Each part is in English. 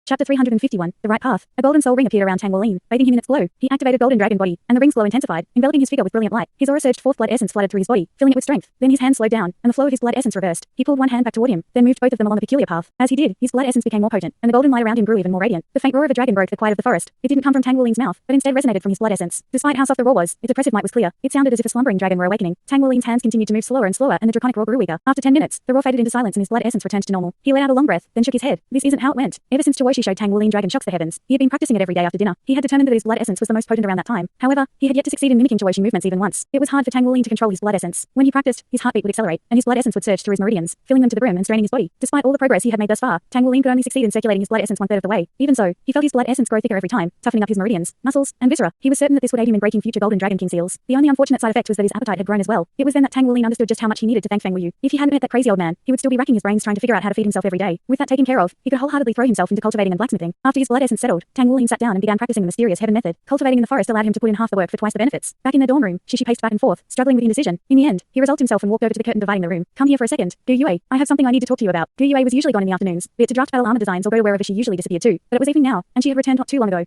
Chapter 351, The Right Path. A golden soul ring appeared around Tang Wolin, bathing him in its glow. He activated golden dragon body, and the ring's glow intensified, enveloping his figure with brilliant light. His aura surged forth, blood essence flooded through his body, filling it with strength. Then his hand slowed down, and the flow of his blood essence reversed. He pulled one hand back toward him, then moved both of them along a peculiar path. As he did, his blood essence became more potent, and the golden light around him grew even more radiant. The faint roar of a dragon broke the quiet of the forest. It didn't come from Tang Wolin's mouth, but instead resonated from his blood essence. Despite how soft the roar was, its oppressive might was clear. It sounded as if a slumbering dragon were awakening. Tang Wolin's hands continued to move slower and slower, and the draconic roar grew weaker. After 10 minutes, the roar faded into silence and his blood essence returned to normal. He let out a long breath, then shook his head. This isn't how it went. Ever since Chawoshi showed Tang Wolin dragon shocks the heavens, he had been practicing it every day after dinner. He had determined that his blood essence was the most potent around that time. However, he had yet to succeed in mimicking Chawoshi movements even once. It was hard for Tang Wolin to control his blood essence. When he practiced, his heartbeat would accelerate, and his blood essence would surge through his meridians, filling them to the brim and straining his body. Despite all the progress he had made thus far, Tang Wolin could only succeed in circulating his blood essence 1/3 of the way. Even so, he felt his blood essence grow thicker every time, toughening up his meridians, muscles, and viscera. He was certain that this would aid him in breaking future golden dragon king seals. The only unfortunate side effect was that his appetite had grown as well. It was then that Tang Wolin understood just how much he needed to thank Feng Wuyu. If he hadn't met that crazy old man, he would still be racking his brains trying to figure out how to feed himself every day. With that taken care of, he could wholeheartedly throw himself into cultivating and blacksmithing. After his blood essence settled, Tang Wolin sat down and began practicing the mysterious heaven method. Cultivating in the forest allowed him to put in half the work for twice the benefits. Back in their dorm room, Shishi paced back and forth, struggling with indecision. In the end, he resolved himself and walked over to the curtain dividing the room. Come here for a second, Gu Yue. I have something I need to talk to you about. Gu Yue was usually gone in the afternoons, be it to draft battle armor designs or go to wherever she usually disappeared to, but it was evening now, and she had returned not too long ago.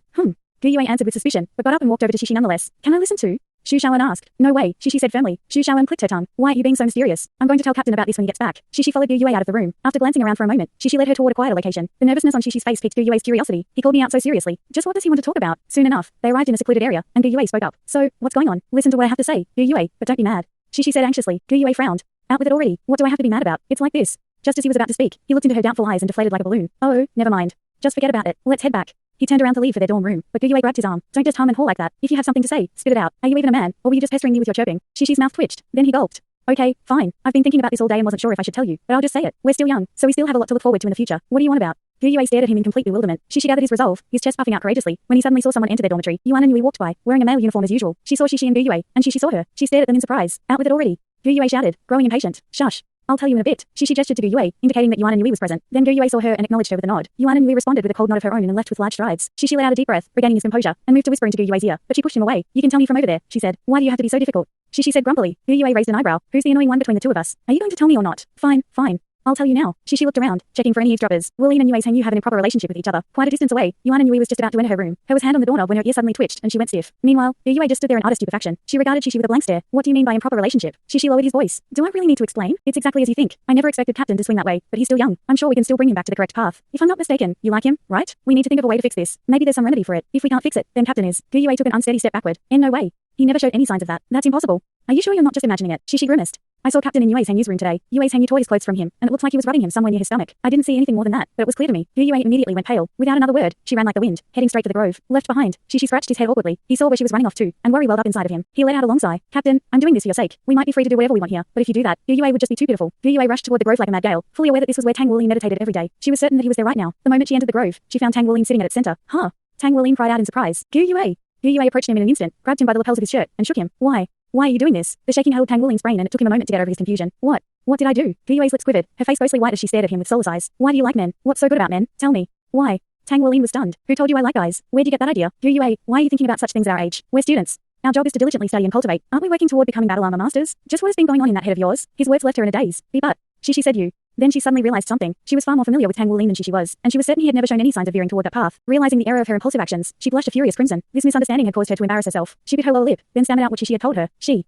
Gu Yue answered with suspicion, but got up and walked over to Shishi nonetheless. Can I listen to? Shu Shaoan asked. No way, Shishi said firmly. Shu Shaoan clicked her tongue. Why are you being so mysterious? I'm going to tell Captain about this when he gets back. Shishi followed Gu Yue out of the room. After glancing around for a moment, Shishi led her toward a quieter location. The nervousness on Shishi's face piqued Gu Yue's curiosity. He called me out so seriously. Just what does he want to talk about? Soon enough, they arrived in a secluded area, and Gu Yue spoke up. So, what's going on? Listen to what I have to say, Gu Yue, but don't be mad. Shishi said anxiously. Gu Yue frowned. Out with it already. What do I have to be mad about? It's like this. Just as he was about to speak, he looked into her doubtful eyes and deflated like a balloon. Oh, never mind. Just forget about it. Let's head back. He turned around to leave for their dorm room, but Gu Yue grabbed his arm. Don't just hum and haw like that. If you have something to say, spit it out. Are you even a man, or were you just pestering me with your chirping? Shishi's mouth twitched. Then he gulped. Okay, fine. I've been thinking about this all day and wasn't sure if I should tell you, but I'll just say it. We're still young, so we still have a lot to look forward to in the future. What do you want about? Gu Yue stared at him in complete bewilderment. Shishi gathered his resolve, his chest puffing out courageously, when he suddenly saw someone enter their dormitory. Yuan and Yui walked by, wearing a male uniform as usual. She saw Shishi and Gu Yue, and Shishi saw her. She stared at them in surprise. Out with it already. Gu Yue shouted, growing impatient. Shush. I'll tell you in a bit. Shishi gestured to Gu Yue, indicating that Yuan and Yui was present. Then Gu Yue saw her and acknowledged her with a nod. Yuan and Yui responded with a cold nod of her own and left with large strides. Shishi let out a deep breath, regaining his composure, and moved to whisper into Gu Yue's ear, but she pushed him away. You can tell me from over there, she said. Why do you have to be so difficult? Shishi said grumpily. Gu Yue raised an eyebrow. Who's the annoying one between the two of us? Are you going to tell me or not? Fine, fine. I'll tell you now. Shishi looked around, checking for any eavesdroppers. Wolin and Yue's Heng Yu have an improper relationship with each other. Quite a distance away, Yuan and Yui was just about to enter her room. Her was hand on the doorknob when her ear suddenly twitched, and she went stiff. Meanwhile, Gu Yue just stood there in utter stupefaction. She regarded Shishi with a blank stare. What do you mean by improper relationship? Shishi lowered his voice. Do I really need to explain? It's exactly as you think. I never expected Captain to swing that way, but he's still young. I'm sure we can still bring him back to the correct path. If I'm not mistaken, you like him, right? We need to think of a way to fix this. Maybe there's some remedy for it. If we can't fix it, then Captain is. Gu Yue took an unsteady step backward. In no way. He never showed any signs of that. That's impossible. Are you sure you're not just imagining it? Shishi grimaced. I saw Captain in Yue's Heng Yu's room today. Yue's Heng Yu tore his clothes from him, and it looked like he was rubbing him somewhere near his stomach. I didn't see anything more than that, but it was clear to me. Gu Yue immediately went pale. Without another word, she ran like the wind, heading straight to the grove. Left behind, Shishi scratched his head awkwardly. He saw where she was running off to, and worry welled up inside of him. He let out a long sigh. Captain, I'm doing this for your sake. We might be free to do whatever we want here, but if you do that, Gu Yue would just be too pitiful. Gu Yue rushed toward the grove like a mad gale, fully aware that this was where Tang Wolin meditated every day. She was certain that he was there right now. The moment she entered the grove, she found Tang Wolin sitting at its center. Huh? Tang Wolin cried out in surprise. Gu Yue! Gu Yue approached him in an instant, grabbed him by the lapels of his shirt, and shook him. Why? Why are you doing this? The shaking held Tang Wolin's brain, and it took him a moment to get over his confusion. What did I do? Gu Yue's lips quivered, her face ghostly white as she stared at him with soulless eyes. Why do you like men? What's so good about men? Tell me. Why? Tang Wolin was stunned. Who told you I like guys? Where'd you get that idea? Gu Yue, why are you thinking about such things at our age? We're students. Our job is to diligently study and cultivate. Aren't we working toward becoming battle armor masters? Just what has been going on in that head of yours? His words left her in a daze. But, Shishi said you. Then she suddenly realized something. She was far more familiar with Tang Wolin than Shishi was, and she was certain he had never shown any signs of veering toward that path. Realizing the error of her impulsive actions, she blushed a furious crimson. This misunderstanding had caused her to embarrass herself. She bit her lower lip, then stammered out what Shishi had told her. She.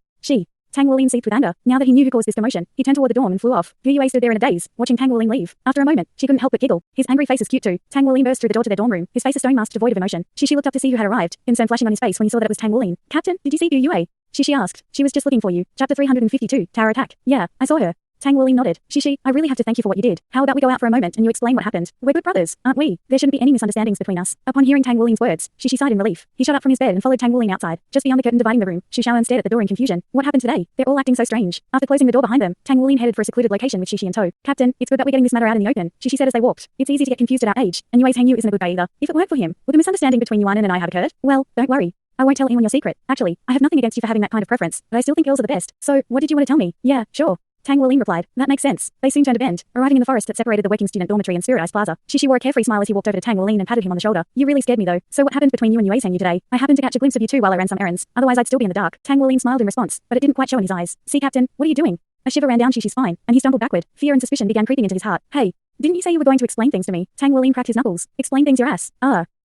Tang Wolin seethed with anger. Now that he knew who caused this commotion, he turned toward the dorm and flew off. Gu Yue stood there in a daze, watching Tang Wolin leave. After a moment, she couldn't help but giggle. His angry face is cute too. Tang Wolin burst through the door to their dorm room, his face a stone mask devoid of emotion. Shishi looked up to see who had arrived, concern flashing on his face when he saw that it was Tang Wolin. Captain, did you see Gu Yue? Shishi asked. She was just looking for you. Chapter 352, Tower Attack. Yeah, I saw her. Tang Wolin nodded. Shishi, I really have to thank you for what you did. How about we go out for a moment and you explain what happened? We're good brothers, aren't we? There shouldn't be any misunderstandings between us. Upon hearing Tang Wolin's words, Shishi sighed in relief. He shot up from his bed and followed Tang Wolin outside. Just beyond the curtain dividing the room, Shu Shaoan stared at the door in confusion. What happened today? They're all acting so strange. After closing the door behind them, Tang Wolin headed for a secluded location with Shishi in tow. Captain, it's good that we're getting this matter out in the open, Shishi said as they walked. It's easy to get confused at our age, and Yue's Heng Yu isn't a good guy either. If it weren't for him, would the misunderstanding between Yuan and I have occurred? Well, don't worry. I won't tell anyone your secret. Actually, I have nothing against you for having that kind of preference, but I still think girls are the best. So, what did you want to tell me? Yeah, sure. Tang Wolin replied. That makes sense. They soon turned a bend, arriving in the forest that separated the working student dormitory and Spirit Ice Plaza. Shishi wore a carefree smile as he walked over to Tang Wolin and patted him on the shoulder. You really scared me though. So what happened between you and Yue's Heng Yu today? I happened to catch a glimpse of you two while I ran some errands. Otherwise I'd still be in the dark. Tang Wolin smiled in response, but it didn't quite show in his eyes. See, Captain, what are you doing? A shiver ran down Shishi's spine, and he stumbled backward. Fear and suspicion began creeping into his heart. Hey, Didn't you say you were going to explain things to me? Tang Wuling cracked his knuckles. Explain things your ass.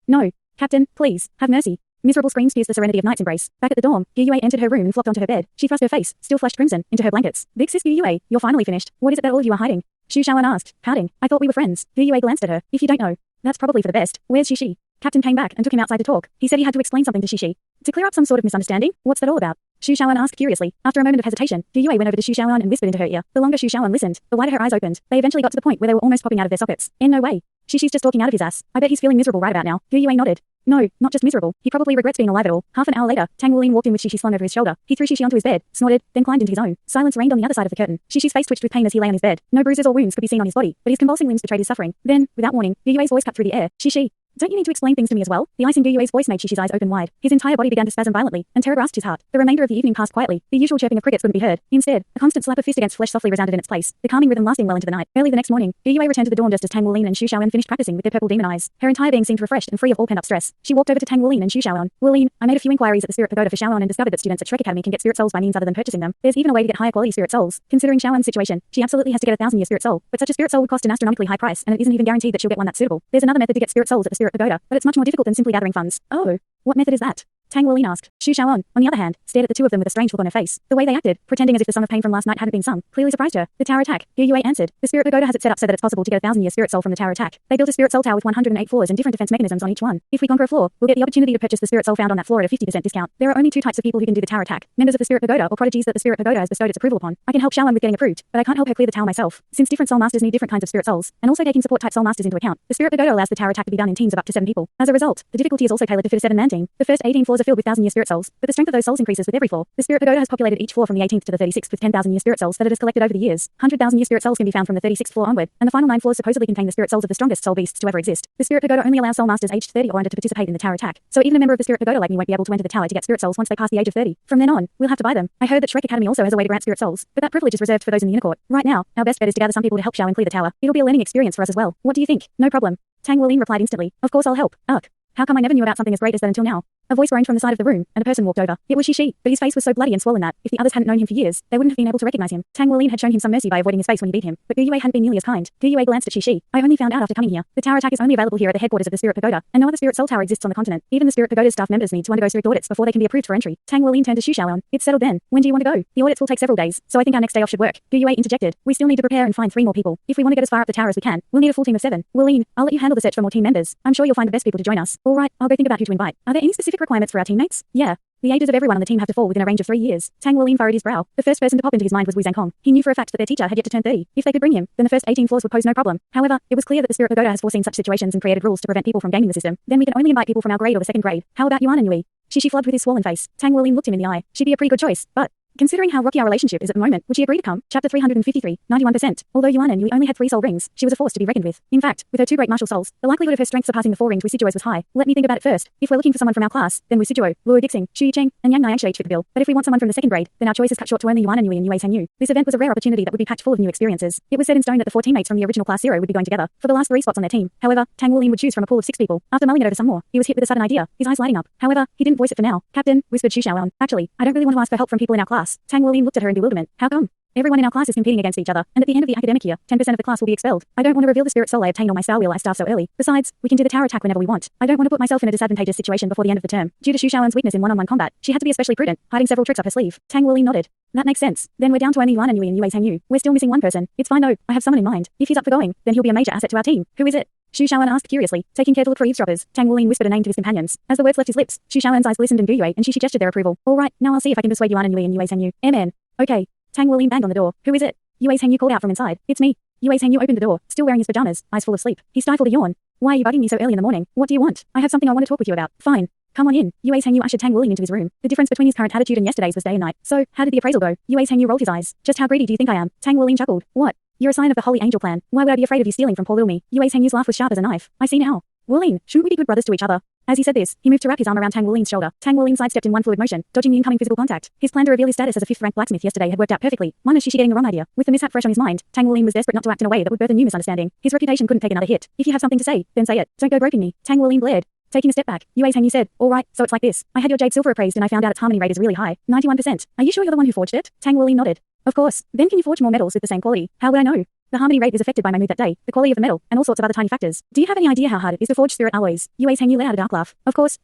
No. Captain, please, have mercy. Miserable screams pierced the serenity of night's embrace. Back at the dorm, Gu Yue entered her room and flopped onto her bed. She thrust her face, still flushed crimson, into her blankets. Big sis Gu Yue, you're finally finished. What is it that all of you are hiding? Xu Shaoan asked, pouting. I thought we were friends. Gu Yue glanced at her. If you don't know, that's probably for the best. Where's Shishi? Captain came back and took him outside to talk. He said he had to explain something to Shishi. To clear up some sort of misunderstanding? What's that all about? Xu Shaoan asked curiously. After a moment of hesitation, Gu Yue went over to Xu Shaoan and whispered into her ear. The longer Xu Shaoan listened, the wider her eyes opened. They eventually got to the point where they were almost popping out of their sockets. In no way. Shishi's just talking out of his ass. I bet he's feeling miserable right about now. Gu Yue nodded. No, not just miserable. He probably regrets being alive at all. Half an hour later, Tang Wuling walked in with Shishi slung over his shoulder. He threw Shishi onto his bed, snorted, then climbed into his own. Silence reigned on the other side of the curtain. Shishi's face twitched with pain as he lay on his bed. No bruises or wounds could be seen on his body, but his convulsing limbs betrayed his suffering. Then, without warning, Gu Yue's voice cut through the air. Shishi. Don't you need to explain things to me as well? The ice in Gu Yue's voice made Shishi's eyes open wide. His entire body began to spasm violently, and terror grasped his heart. The remainder of the evening passed quietly. The usual chirping of crickets wouldn't be heard. Instead, a constant slap of fist against flesh softly resounded in its place, the calming rhythm lasting well into the night. Early the next morning, Gu Yue returned to the dorm just as Tang Wuling and Xu Shaoan finished practicing with their purple demon eyes. Her entire being seemed refreshed and free of all pent-up stress. She walked over to Tang Wuling and Xu Shaoan. Wuling, I made a few inquiries at the Spirit Pagoda for Shaoan and discovered that students at Shrek Academy can get spirit souls by means other than purchasing them. There's even a way to get higher quality spirit souls. Considering Shaoan's situation, she absolutely has to get a 1,000-year spirit soul, but such a spirit soul would cost an astronomically high price, and it isn't even guaranteed that she'll get one that's suitable. There's another method to get spirit souls at the Spirit Pagoda, but it's much more difficult than simply gathering funds. Oh, what method is that? Tang Wuling asked. Xu Shaoan, on the other hand, stared at the two of them with a strange look on her face. The way they acted, pretending as if the song of pain from last night hadn't been sung, clearly surprised her. The tower attack. Gu Yue answered. The Spirit Pagoda has it set up so that it's possible to get a 1,000-year spirit soul from the tower attack. They built a spirit soul tower with 108 floors and different defense mechanisms on each one. If we conquer a floor, we'll get the opportunity to purchase the spirit soul found on that floor at a 50% discount. There are only two types of people who can do the tower attack: members of the Spirit Pagoda or prodigies that the Spirit Pagoda has bestowed its approval upon. I can help Shaoan with getting approved, but I can't help her clear the tower myself, since different soul masters need different kinds of spirit souls, and also taking support type soul masters into account. The Spirit Pagoda allows the tower attack to be done in teams of up to 7 people. As a result, the difficulty is also tailored to fit a 7-man team. The first 18 floors are filled with 1,000-year spirit souls, but the strength of those souls increases with every floor. The Spirit Pagoda has populated each floor from the 18th to the 36th with 10,000-year spirit souls that it has collected over the years. 100,000-year spirit souls can be found from the 36th floor onward, and the final 9 floors supposedly contain the spirit souls of the strongest soul beasts to ever exist. The Spirit Pagoda only allows soul masters aged 30 or under to participate in the tower attack, so even a member of the Spirit Pagoda like me won't be able to enter the tower to get spirit souls once they pass the age of 30. From then on, we'll have to buy them. I heard that Shrek Academy also has a way to grant spirit souls, but that privilege is reserved for those in the inner court. Right now, our best bet is to gather some people to help Shaoan clear the tower. It'll be a learning experience for us as well. What do you think? No problem. Tang Wuling replied instantly. Of course I'll help. Ugh. How come I never knew about something as great as that until now? A voice groaned from the side of the room, and a person walked over. It was Shishi, but his face was so bloody and swollen that, if the others hadn't known him for years, they wouldn't have been able to recognize him. Tang Wuling had shown him some mercy by avoiding his face when he beat him, but Gu Yue hadn't been nearly as kind. Gu Yue glanced at Shishi. I only found out after coming here. The tower attack is only available here at the headquarters of the Spirit Pagoda, and no other spirit soul tower exists on the continent. Even the Spirit Pagoda's staff members need to undergo strict audits before they can be approved for entry. Tang Wuling turned to Xu Shaoan. It's settled then. When do you want to go? The audits will take several days, so I think our next day off should work. Gu Yue interjected. We still need to prepare and find 3 more people. If we want to get as far up the tower as we can, we'll need a full team of 7. Wuling, I'll let you handle the search for more team members. I'm sure you'll find the best people to join us. All right, I'll go think about who to invite. Are there any specific requirements for our teammates? Yeah. The ages of everyone on the team have to fall within a range of 3 years. Tang Wuling furrowed his brow. The first person to pop into his mind was Wu Zhangkong. He knew for a fact that their teacher had yet to turn 30. If they could bring him, then the first 18 floors would pose no problem. However, it was clear that the Spirit Pagoda has foreseen such situations and created rules to prevent people from gaming the system. Then we can only invite people from our grade or the 2nd grade. How about Yuan and Yui? Shishi flubbed with his swollen face. Tang Wuling looked him in the eye. She'd be a pretty good choice, but considering how rocky our relationship is at the moment, would she agree to come? Chapter 353, 91%. Although Yuan and Yui only had 3 soul rings, she was a force to be reckoned with. In fact, with her 2 great martial souls, the likelihood of her strength surpassing the 4 ringed Wisujuos was high. Let me think about it first. If we're looking for someone from our class, then Wisujuo, Luo Dixing, Shu Yicheng, and Yang Niangsha each fit the bill. But if we want someone from the 2nd grade, then our choice is cut short to only Yuan and Yui and Yue Sangyu. This event was a rare opportunity that would be packed full of new experiences. It was set in stone that the 4 teammates from the original class 0 would be going together for the last 3 spots on their team. However, Tang Wuling would choose from a pool of 6 people. After mulling it over some more, he was hit with a sudden idea, his eyes lighting up. However, he didn't voice it for now. Captain, whispered Xu Shaoan. Actually, I don't really want to ask for help from people in our class. Tang Wuling looked at her in bewilderment. How come? Everyone in our class is competing against each other, and at the end of the academic year, 10% of the class will be expelled. I don't want to reveal the spirit soul I obtained on my Star Wheel I staff so early. Besides, we can do the tower attack whenever we want. I don't want to put myself in a disadvantageous situation before the end of the term. Due to Xu Shaoan's weakness in one-on-one combat, she had to be especially prudent, hiding several tricks up her sleeve. Tang Wuling nodded. That makes sense. Then we're down to only Yuan and Yui and Yue Sangyu. We're still missing one person. It's fine though, I have someone in mind. If he's up for going, then he'll be a major asset to our team. Who is it? Xu Shaoan asked curiously, taking care to look for eavesdroppers. Tang Wuling whispered a name to his companions. As the words left his lips, Xu Shaoan's eyes glistened and Gu Yue and Shishi gestured their approval. All right, now I'll see if I can persuade Yuan and Yui and Yue Sangyu. Amen. Okay. Tang Wuling banged on the door. Who is it? Yue Sangyu called out from inside. It's me. Yue Sangyu opened the door, still wearing his pajamas, eyes full of sleep. He stifled a yawn. Why are you bugging me so early in the morning? What do you want? I have something I want to talk with you about. Fine. Come on in. Yue Sangyu ushered Tang Wuling into his room. The difference between his current attitude and yesterday's was day and night. So, how did the appraisal go? Yue Sangyu rolled his eyes. Just how greedy do you think I am? Tang Wuling chuckled. What? You're a sign of the Holy Angel clan. Why would I be afraid of you stealing from poor little me? Yue Sangyu's laugh was sharp as a knife. I see now. Wuling, shouldn't we be good brothers to each other? As he said this, he moved to wrap his arm around Tang Wuling's shoulder. Tang Wuling sidestepped in one fluid motion, dodging the incoming physical contact. His plan to reveal his status as a 5th-rank blacksmith yesterday had worked out perfectly. Minus Shishi getting the wrong idea. With the mishap fresh on his mind, Tang Wuling was desperate not to act in a way that would birth a new misunderstanding. His reputation couldn't take another hit. If you have something to say, then say it. Don't go groping me. Tang Wuling glared. Taking a step back, Yue Sangyu said, all right, so it's like this. I had your jade silver appraised and I found out its harmony rate is really high. 91%. Are you sure you're the one who forged it? Tang Wuling nodded. Of course. Then can you forge more metals with the same quality? How would I know? The harmony rate is affected by my mood that day, the quality of the metal, and all sorts of other tiny factors. Do you have any idea how hard it is to forge spirit alloys? Yue Hengyu let out a dark laugh. Of course.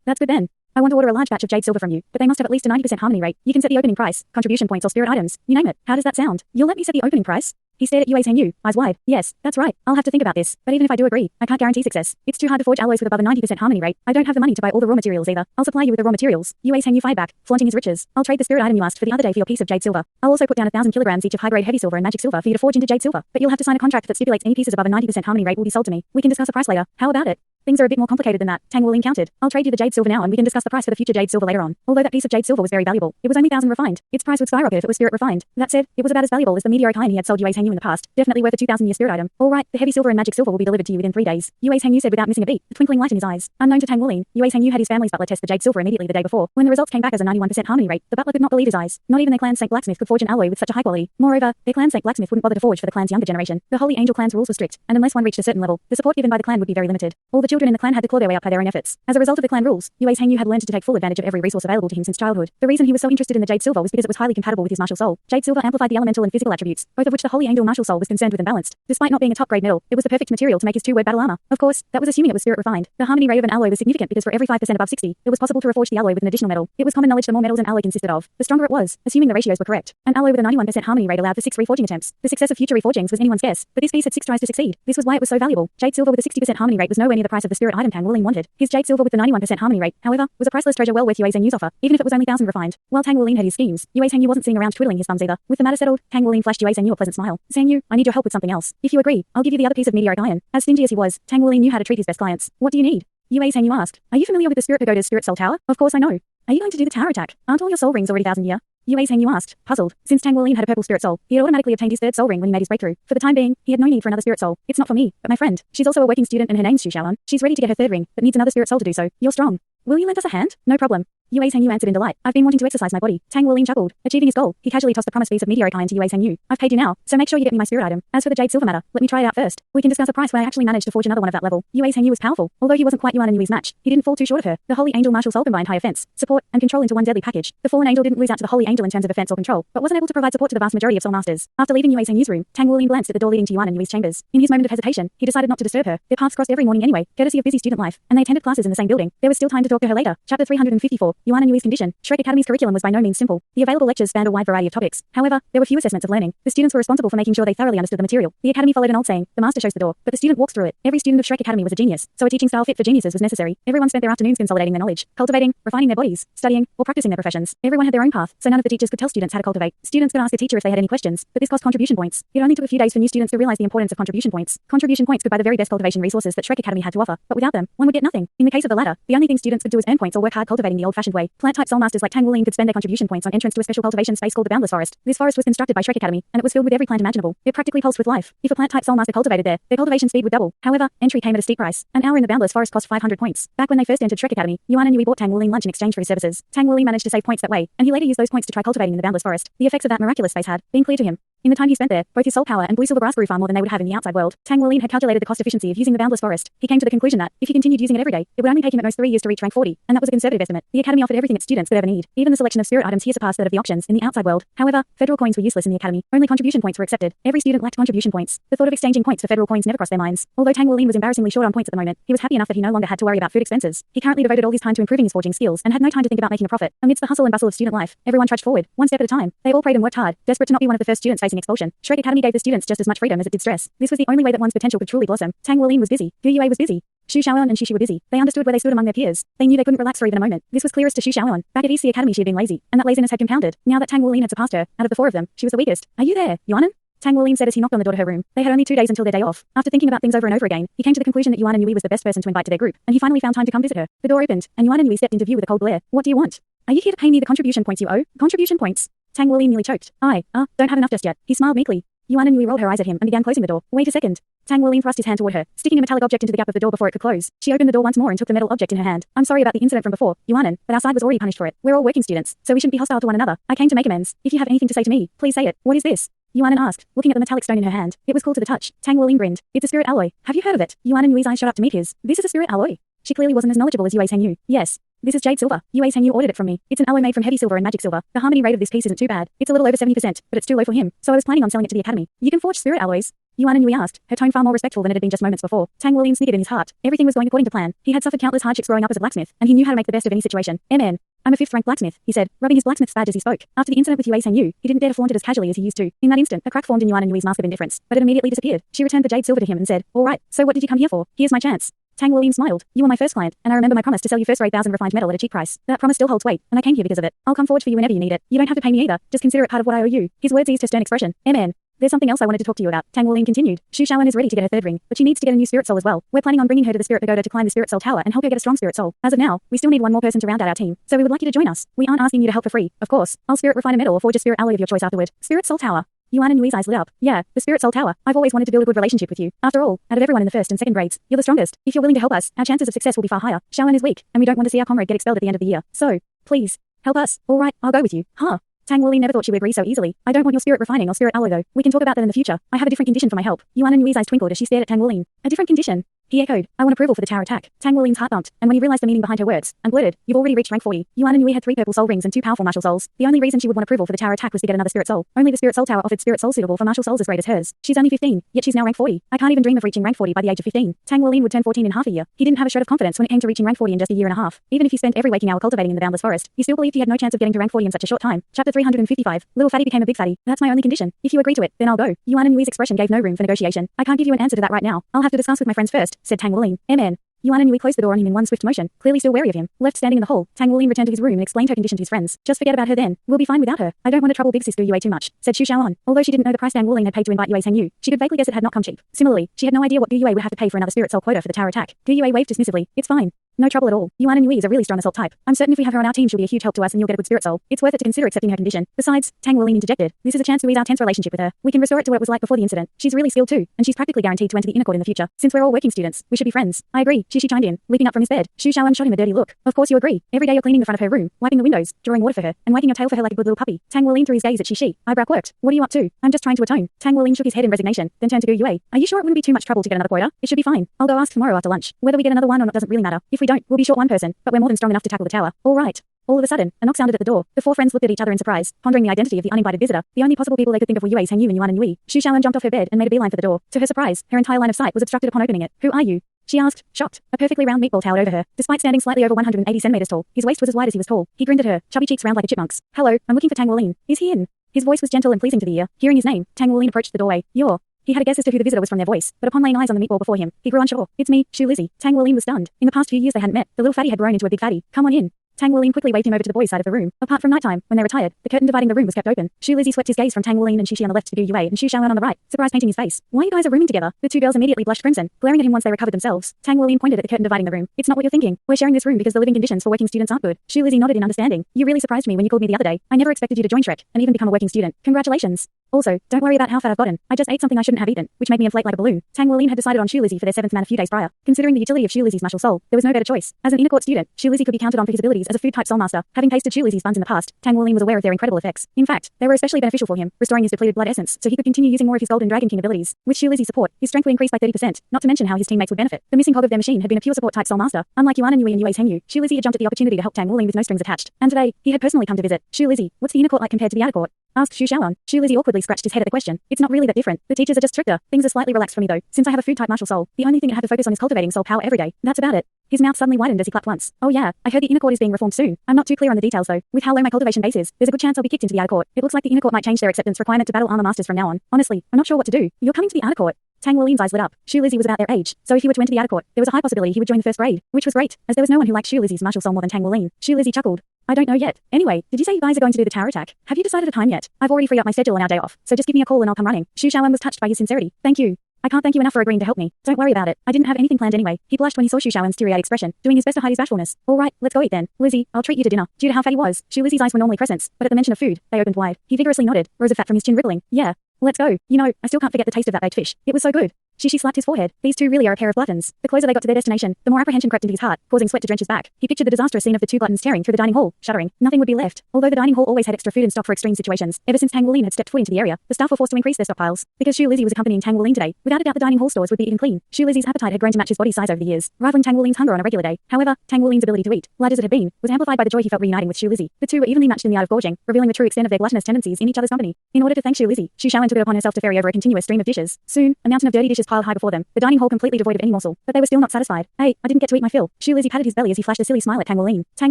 That's good then. I want to order a large batch of jade silver from you, but they must have at least a 90% harmony rate. You can set the opening price, contribution points or spirit items. You name it. How does that sound? You'll let me set the opening price? He stared at Yue Hengyu, eyes wide. Yes, that's right. I'll have to think about this. But even if I do agree, I can't guarantee success. It's too hard to forge alloys with above a 90% harmony rate. I don't have the money to buy all the raw materials either. I'll supply you with the raw materials. Yue Hengyu fired back, flaunting his riches. I'll trade the spirit item you asked for the other day for your piece of jade silver. I'll also put down 1,000 kilograms each of high-grade heavy silver and magic silver for you to forge into jade silver. But you'll have to sign a contract that stipulates any pieces above a 90% harmony rate will be sold to me. We can discuss a price later. How about it? Things are a bit more complicated than that, Tang Wuling countered. I'll trade you the jade silver now and we can discuss the price for the future jade silver later on. Although that piece of jade silver was very valuable, it was only 1,000 refined. Its price would skyrocket if it was spirit refined. That said, it was about as valuable as the meteoric iron he had sold Yue Hengyu in the past. Definitely worth a 2,000-year spirit item. All right, the heavy silver and magic silver will be delivered to you within 3 days. Yue Hengyu said without missing a beat, a twinkling light in his eyes. Unknown to Tang Wuling, Yue Hengyu had his family's butler test the jade silver immediately the day before. When the results came back as a 91% harmony rate, the butler could not believe his eyes. Not even their clan's Saint Blacksmith could forge an alloy with such a high quality. Moreover, their clan's Saint Blacksmith wouldn't bother to forge for the clan's younger generation. The Holy Angel clan's rules were strict, and unless one reached a certain level, the support given by the clan would be very limited. All the children in the clan had to claw their way up by their own efforts. As a result of the clan rules, Yue Hengyu had learned to take full advantage of every resource available to him since childhood. The reason he was so interested in the jade silver was because it was highly compatible with his martial soul. Jade silver amplified the elemental and physical attributes, both of which the Holy Angel martial soul was concerned with and balanced. Despite not being a top-grade metal, it was the perfect material to make his two-word battle armor. Of course, that was assuming it was spirit refined. The harmony rate of an alloy was significant because for every 5% above 60, it was possible to reforge the alloy with an additional metal. It was common knowledge the more metals an alloy consisted of, the stronger it was, assuming the ratios were correct. An alloy with a 91% harmony rate allowed for 6 reforging attempts. The success of future reforgings was anyone's guess, but this piece had 6 tries to succeed. This was why it was so valuable. Jade silver with a 60% harmony rate was nowhere near the price of the spirit item Tang Wuling wanted. His jade silver with the 91% harmony rate, however, was a priceless treasure well worth Yue Hengyu's offer, even if it was only 1,000 refined. While Tang Wuling had his schemes, Yue Hengyu wasn't sitting around twiddling his thumbs either. With the matter settled, Tang Wuling flashed Yue Hengyu a pleasant smile. Hengyu, I need your help with something else. If you agree, I'll give you the other piece of meteoric iron. As stingy as he was, Tang Wuling knew how to treat his best clients. What do you need? Yue Hengyu asked. Are you familiar with the Spirit Pagoda's Spirit Soul Tower? Of course I know. Are you going to do the tower attack? Aren't all your soul rings already 1,000-year? Yue Hengyu asked, puzzled. Since Tang Wuling had a purple spirit soul, he had automatically obtained his 3rd soul ring when he made his breakthrough. For the time being, he had no need for another spirit soul. It's not for me, but my friend. She's also a working student and her name's Xu Xiaoan. She's ready to get her 3rd ring, but needs another spirit soul to do so. You're strong. Will you lend us a hand? No problem. Yue Hengyu answered in delight. I've been wanting to exercise my body. Tang Wuling chuckled. Achieving his goal, he casually tossed the promised piece of meteoric iron to Yue Hengyu. I've paid you now, so make sure you get me my spirit item. As for the jade silver matter, let me try it out first. We can discuss a price when I actually manage to forge another one of that level. Yue Hengyu was powerful. Although he wasn't quite Yuan and Yui's match, he didn't fall too short of her. The Holy Angel martial soul combined high offense, support, and control into one deadly package. The fallen angel didn't lose out to the Holy Angel in terms of offense or control, but wasn't able to provide support to the vast majority of soul masters. After leaving Yue Hengyu's room, Tang Wuling glanced at the door leading to Yuan and Yui's chambers. In his moment of hesitation, he decided not to disturb her. Their paths crossed every morning anyway, courtesy of busy student life, and they attended classes in the same building. There was still time to talk to her later. Chapter 354, Yuan and Yui's condition. Shrek Academy's curriculum was by no means simple. The available lectures spanned a wide variety of topics. However, there were few assessments of learning. The students were responsible for making sure they thoroughly understood the material. The academy followed an old saying, the master shows the door, but the student walks through it. Every student of Shrek Academy was a genius, so a teaching style fit for geniuses was necessary. Everyone spent their afternoons consolidating their knowledge, cultivating, refining their bodies, studying, or practicing their professions. Everyone had their own path, so none of the teachers could tell students how to cultivate. Students could ask a teacher if they had any questions, but this cost contribution points. It only took a few days for new students to realize the importance of contribution points. Contribution points could buy the very best cultivation resources that Shrek Academy had to offer, but without them, one would get nothing. In the case of the latter, the only thing students could do is earn points or work hard cultivating the old-fashioned way. Plant-type soul masters like Tang Wuling could spend their contribution points on entrance to a special cultivation space called the Boundless Forest. This forest was constructed by Shrek Academy, and it was filled with every plant imaginable. It practically pulsed with life. If a plant-type soul master cultivated there, their cultivation speed would double. However, entry came at a steep price. An hour in the Boundless Forest cost 500 points. Back when they first entered Shrek Academy, Yuan and Yui bought Tang Wuling lunch in exchange for his services. Tang Wuling managed to save points that way, and he later used those points to try cultivating in the Boundless Forest. The effects of that miraculous phase had been clear to him. In the time he spent there, both his soul power and blue silver grass grew far more than they would have in the outside world. Tang Wuling had calculated the cost efficiency of using the Boundless Forest. He came to the conclusion that, if he continued using it every day, it would only take him at most 3 years to reach rank 40, and that was a conservative estimate. The academy offered everything its students could ever need. Even the selection of spirit items here surpassed that of the auctions in the outside world. However, federal coins were useless in the academy. Only contribution points were accepted. Every student lacked contribution points. The thought of exchanging points for federal coins never crossed their minds. Although Tang Wuling was embarrassingly short on points at the moment, he was happy enough that he no longer had to worry about food expenses. He currently devoted all his time to improving his forging skills and had no time to think about making a profit. Amidst the hustle and bustle of student life, everyone trudged forward, one step at a time. They all prayed and worked hard, desperate to not be one of the first students facing expulsion. Shrek Academy gave the students just as much freedom as it did stress. This was the only way that one's potential could truly blossom. Tang Wuling was busy. Gu Yue was busy. Xu Xiaoan and Xu were busy. They understood where they stood among their peers. They knew they couldn't relax for even a moment. This was clearest to Xu Xiaoan. Back at EC Academy she had been lazy, and that laziness had compounded. Now that Tang Wuling had surpassed her, out of the 4 of them, she was the weakest. Are you there, Yuanan? Tang Wuling said as he knocked on the door to her room. They had only 2 days until their day off. After thinking about things over and over again, he came to the conclusion that Yuan and Yui was the best person to invite to their group, and he finally found time to come visit her. The door opened, and Yuan and Yui stepped into view with a cold glare. What do you want? Are you here to pay me the contribution points you owe? Contribution points? Tang Wuling nearly choked. Don't have enough just yet. He smiled meekly. Yuan and Yui rolled her eyes at him and began closing the door. Wait a second. Tang Wuling thrust his hand toward her, sticking a metallic object into the gap of the door before it could close. She opened the door once more and took the metal object in her hand. I'm sorry about the incident from before, Yuanan, but our side was already punished for it. We're all working students, so we shouldn't be hostile to one another. I came to make amends. If you have anything to say to me, please say it. What is this? Yuanan asked, looking at the metallic stone in her hand. It was cool to the touch. Tang Wuling grinned. It's a spirit alloy. Have you heard of it? Yuan and Yui's eyes shot up to meet his. This is a spirit alloy. She clearly wasn't as knowledgeable as Yue Hengyu. Yes. This is jade silver. Yue Heng Yu ordered it from me. It's an alloy made from heavy silver and magic silver. The harmony rate of this piece isn't too bad. It's a little over 70%, but it's too low for him, so I was planning on selling it to the academy. You can forge spirit alloys? Yuan and Yui asked, her tone far more respectful than it had been just moments before. Tang Wuling sniggered in his heart. Everything was going according to plan. He had suffered countless hardships growing up as a blacksmith, and he knew how to make the best of any situation. MN. I'm a 5th-rank blacksmith, he said, rubbing his blacksmith's badge as he spoke. After the incident with Yue Heng Yu, he didn't dare to flaunt it as casually as he used to. In that instant, a crack formed in Yuan and Yui's mask of indifference, but it immediately disappeared. She returned the jade silver to him and said, all right, so what did you come here for? Here's my chance. Tang Wuling smiled. You were my first client, and I remember my promise to sell you first-rate 1,000 refined metal at a cheap price. That promise still holds weight, and I came here because of it. I'll come forward for you whenever you need it. You don't have to pay me either. Just consider it part of what I owe you. His words eased her stern expression. MN. There's something else I wanted to talk to you about. Tang Wuling continued. Xu Shaoan is ready to get her 3rd ring, but she needs to get a new spirit soul as well. We're planning on bringing her to the spirit pagoda to climb the spirit soul tower and help her get a strong spirit soul. As of now, we still need one more person to round out our team, so we would like you to join us. We aren't asking you to help for free, of course. I'll spirit refine a metal or forge a spirit alloy of your choice afterward. Spirit soul tower. Yuan and Yui's eyes lit up. Yeah, the Spirit Soul Tower. I've always wanted to build a good relationship with you. After all, out of everyone in the 1st and 2nd grades, you're the strongest. If you're willing to help us, our chances of success will be far higher. Shaoan is weak, and we don't want to see our comrade get expelled at the end of the year. So, please, help us. All right, I'll go with you. Huh? Tang Wuling never thought she would agree so easily. I don't want your spirit refining or spirit alloy though. We can talk about that in the future. I have a different condition for my help. Yuan and Yui's eyes twinkled as she stared at Tang Wuling. A different condition? He echoed. I want approval for the tower attack. Tang Wuling's heart bumped, and when he realized the meaning behind her words, unblurted, you've already reached rank 40. Yuan and Yui had 3 purple soul rings and 2 powerful martial souls. The only reason she would want approval for the tower attack was to get another spirit soul. Only the spirit soul tower offered spirit soul suitable for martial souls as great as hers. She's only 15, yet she's now rank 40. I can't even dream of reaching rank 40 by the age of 15. Tang Wuling would turn 14 in half a year. He didn't have a shred of confidence when it came to reaching rank 40 in just a year and a half. Even if he spent every waking hour cultivating in the boundless forest, he still believed he had no chance of getting to rank 40 in such a short time. Chapter 355. Little fatty became a big fatty. That's my only condition. If you agree to it, then I'll go. Yuan and Yui's expression gave no room for negotiation. I can't give you an answer to that right now. I'll have to discuss with my friends first, said Tang Wuling. MN. Yuan and Yui closed the door on him in one swift motion, clearly still wary of him. Left standing in the hall, Tang Wuling returned to his room and explained her condition to his friends. Just forget about her then. We'll be fine without her. I don't want to trouble big sis Yue too much, said Xu Shaoan. Although she didn't know the price Tang Wuling had paid to invite Yue Heng Yu, she could vaguely guess it had not come cheap. Similarly, she had no idea what Yue would have to pay for another spirit soul quota for the tower attack. Yue waved dismissively. It's fine. No trouble at all. Yuan and Yui is a really strong assault type. I'm certain if we have her on our team she'll be a huge help to us and you'll get a good spirit soul. It's worth it to consider accepting her condition. Besides, Tang Wuling interjected. This is a chance to ease our tense relationship with her. We can restore it to what it was like before the incident. She's really skilled too, and she's practically guaranteed to enter the inner court in the future. Since we're all working students, we should be friends. I agree, Shishi chimed in, leaping up from his bed. Xu Shaoan shot him a dirty look. Of course you agree. Every day you're cleaning the front of her room, wiping the windows, drawing water for her, and wagging your tail for her like a good little puppy. Tang Wuling threw his gaze at Shishi. Eyebrow quirked. What are you up to? I'm just trying to atone. Tang Wuling shook his head in resignation, then turned to Gu Yue. Are you sure it wouldn't be too much trouble to get another quota? It should be fine. I'll go ask tomorrow after lunch. Whether we get another one or not doesn't really matter. If we don't, we'll be short one person, but we're more than strong enough to tackle the tower. All right. All of a sudden, a knock sounded at the door. The 4 friends looked at each other in surprise, pondering the identity of the uninvited visitor. The only possible people they could think of were Yue Heng Yu and Yuan and Yui. Xu Shaoan jumped off her bed and made a beeline for the door. To her surprise, her entire line of sight was obstructed upon opening it. Who are you? She asked, shocked. A perfectly round meatball towered over her. Despite standing slightly over 180 centimeters tall, his waist was as wide as he was tall. He grinned at her, chubby cheeks round like a chipmunk's. Hello, I'm looking for Tang Wuling. Is he in? His voice was gentle and pleasing to the ear. Hearing his name, Tang Wuling approached the doorway. You're... He had a guess as to who the visitor was from their voice, but upon laying eyes on the meatball before him, he grew unsure. It's me, Shu Lizzie. Tang Wuling was stunned. In the past few years they hadn't met. The little fatty had grown into a big fatty. Come on in. Tang Wuling quickly waved him over to the boys' side of the room. Apart from nighttime, when they retired, the curtain dividing the room was kept open. Shu Lizzie swept his gaze from Tang Wuling and Shishi on the left to Gu Yue and Xu Shaoan on the right, surprise painting his face. Why you guys are rooming together? The 2 girls immediately blushed crimson, glaring at him once they recovered themselves. Tang Wuling pointed at the curtain dividing the room. It's not what you're thinking. We're sharing this room because the living conditions for working students aren't good. Shu Lizzie nodded in understanding. You really surprised me when you called me the other day. I never expected you to join Shrek and even become a working student. Congratulations. Also, don't worry about how fat I've gotten. I just ate something I shouldn't have eaten, which made me inflate like a balloon. Tang Wuling had decided on Shu Lizzie for their 7th man a few days prior. Considering the utility of Shu Lizzie's martial soul, there was no better choice. As an inner court student, Shu Lizzie could be counted on for his abilities as a food-type soul master. Having tasted Shu Lizzie's buns in the past, Tang Wuling was aware of their incredible effects. In fact, they were especially beneficial for him, restoring his depleted blood essence, so he could continue using more of his Golden Dragon King abilities. With Shu Lizzie's support, his strength would increase by 30%, not to mention how his teammates would benefit. The missing cog of their machine had been a pure support-type soul master. Unlike Yuan and Yui and Yue Heng Yu, Shu Lizzie had jumped at the opportunity to help Tang Wuling with no strings attached. And today, he had personally come to visit. Shu Lizzie, what's the inner court like compared to the outer court? Asked Xu Shaoan. Shu Lizzie awkwardly scratched his head at the question. It's not really that different. The teachers are just stricter. Things are slightly relaxed for me though. Since I have a food-type martial soul, the only thing I have to focus on is cultivating soul power every day. That's about it. His mouth suddenly widened as he clapped once. Oh yeah, I heard the inner court is being reformed soon. I'm not too clear on the details though. With how low my cultivation base is, there's a good chance I'll be kicked into the outer court. It looks like the inner court might change their acceptance requirement to battle armor masters from now on. Honestly, I'm not sure what to do. You're coming to the outer court. Tang Wuling's eyes lit up. Shu Lizzie was about their age, so if he were to enter the outer court, there was a high possibility he would join the 1st grade, which was great, as there was no one who liked Shu Lizzie's martial soul more than Tang Wuling. Shu Lizzie chuckled. I don't know yet. Anyway, did you say you guys are going to do the tower attack? Have you decided a time yet? I've already freed up my schedule on our day off, so just give me a call and I'll come running. Xu Shaoan was touched by his sincerity. Thank you. I can't thank you enough for agreeing to help me. Don't worry about it. I didn't have anything planned anyway. He blushed when he saw Xu Shaoan's teary-eyed expression, doing his best to hide his bashfulness. All right, let's go eat then. Lizzie, I'll treat you to dinner. Due to how fat he was, Xu Lizzie's eyes were normally crescents, but at the mention of food, they opened wide. He vigorously nodded, rows of fat from his chin rippling. Yeah. Let's go. You know, I still can't forget the taste of that baked fish. It was so good. She slapped his forehead. These two really are a pair of gluttons. The closer they got to their destination, the more apprehension crept into his heart, causing sweat to drench his back. He pictured the disastrous scene of the two gluttons tearing through the dining hall, shuddering. Nothing would be left. Although the dining hall always had extra food in stock for extreme situations, ever since Tang Wulin had stepped foot into the area, the staff were forced to increase their stockpiles. Because Shu Lizzie was accompanying Tang Wulin today, without a doubt the dining hall stores would be eaten clean. Shu Lizzie's appetite had grown to match his body size over the years, rivaling Tang Wulin's hunger on a regular day. However, Tang Wulin's ability to eat, light as it had been, was amplified by the joy he felt reuniting with Shu Lizzie. The two were evenly matched in the art of gorging, revealing the true extent of their gluttonous tendencies in each other's company. In order to thank Shu Lizzie, Shu Shaoan took it upon herself to ferry over a continuous stream of dishes. Soon, a mountain of dirty dishes piled high before them, the dining hall completely devoid of any morsel. But they were still not satisfied. Hey, I didn't get to eat my fill. Shu Lizzie patted his belly as he flashed a silly smile at Tang Wulin. Tang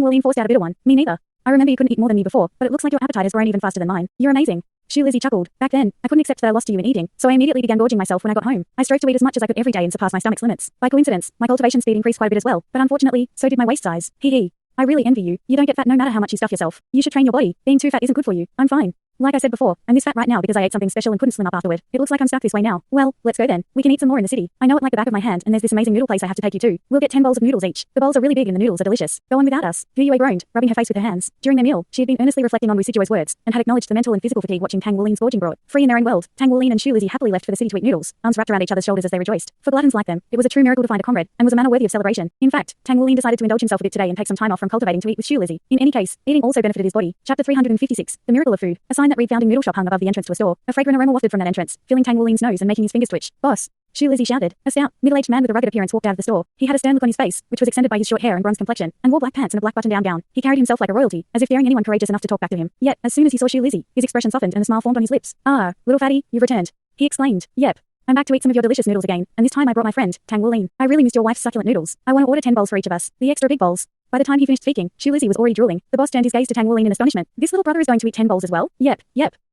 Wulin forced out a bitter one. Me neither. I remember you couldn't eat more than me before, but it looks like your appetite has grown even faster than mine. You're amazing. Shu Lizzie chuckled. Back then, I couldn't accept that I lost to you in eating, so I immediately began gorging myself when I got home. I strove to eat as much as I could every day and surpass my stomach's limits. By coincidence, my cultivation speed increased quite a bit as well, but unfortunately, so did my waist size. Hee hee. I really envy you. You don't get fat no matter how much you stuff yourself. You should train your body. Being too fat isn't good for you. I'm fine. Like I said before, I'm this fat right now because I ate something special and couldn't slim up afterward. It looks like I'm stuck this way now. Well, let's go then. We can eat some more in the city. I know it like the back of my hand, and there's this amazing noodle place I have to take you to. We'll get 10 bowls of noodles each. The bowls are really big and the noodles are delicious. Go on without us. Yue groaned, rubbing her face with her hands. During their meal, she had been earnestly reflecting on Wu Sijuo's words, and had acknowledged the mental and physical fatigue watching Tang Wulin's gorging brought. Free in their own world, Tang Wulin and Shu Lizzie happily left for the city to eat noodles, arms wrapped around each other's shoulders as they rejoiced. For gluttons like them, it was a true miracle to find a comrade, and was a manner worthy of celebration. In fact, Tang Wulin decided to indulge himself a bit today and take some time off from cultivating to eat with Shu Lizzie. In any case, eating also benefited his body. Chapter 356, The Miracle of Food. A sign that read-founding noodle shop hung above the entrance to a store. A fragrant aroma wafted from that entrance, filling Tang Wulin's nose and making his fingers twitch. Boss! Shu Lizzie shouted. A stout, middle-aged man with a rugged appearance walked out of the store. He had a stern look on his face, which was accented by his short hair and bronze complexion, and wore black pants and a black button-down gown. He carried himself like a royalty, as if daring anyone courageous enough to talk back to him. Yet, as soon as he saw Shu Lizzie, his expression softened and a smile formed on his lips. Ah, little fatty, you've returned. He exclaimed. Yep. I'm back to eat some of your delicious noodles again, and this time I brought my friend, Tang Wulin. I really missed your wife's succulent noodles. I want to order 10 bowls for each of us. The extra big bowls. By the time he finished speaking, Shu Lizzie was already drooling. The boss turned his gaze to Tang Wulin in astonishment. This little brother is going to eat 10 bowls as well? Yep.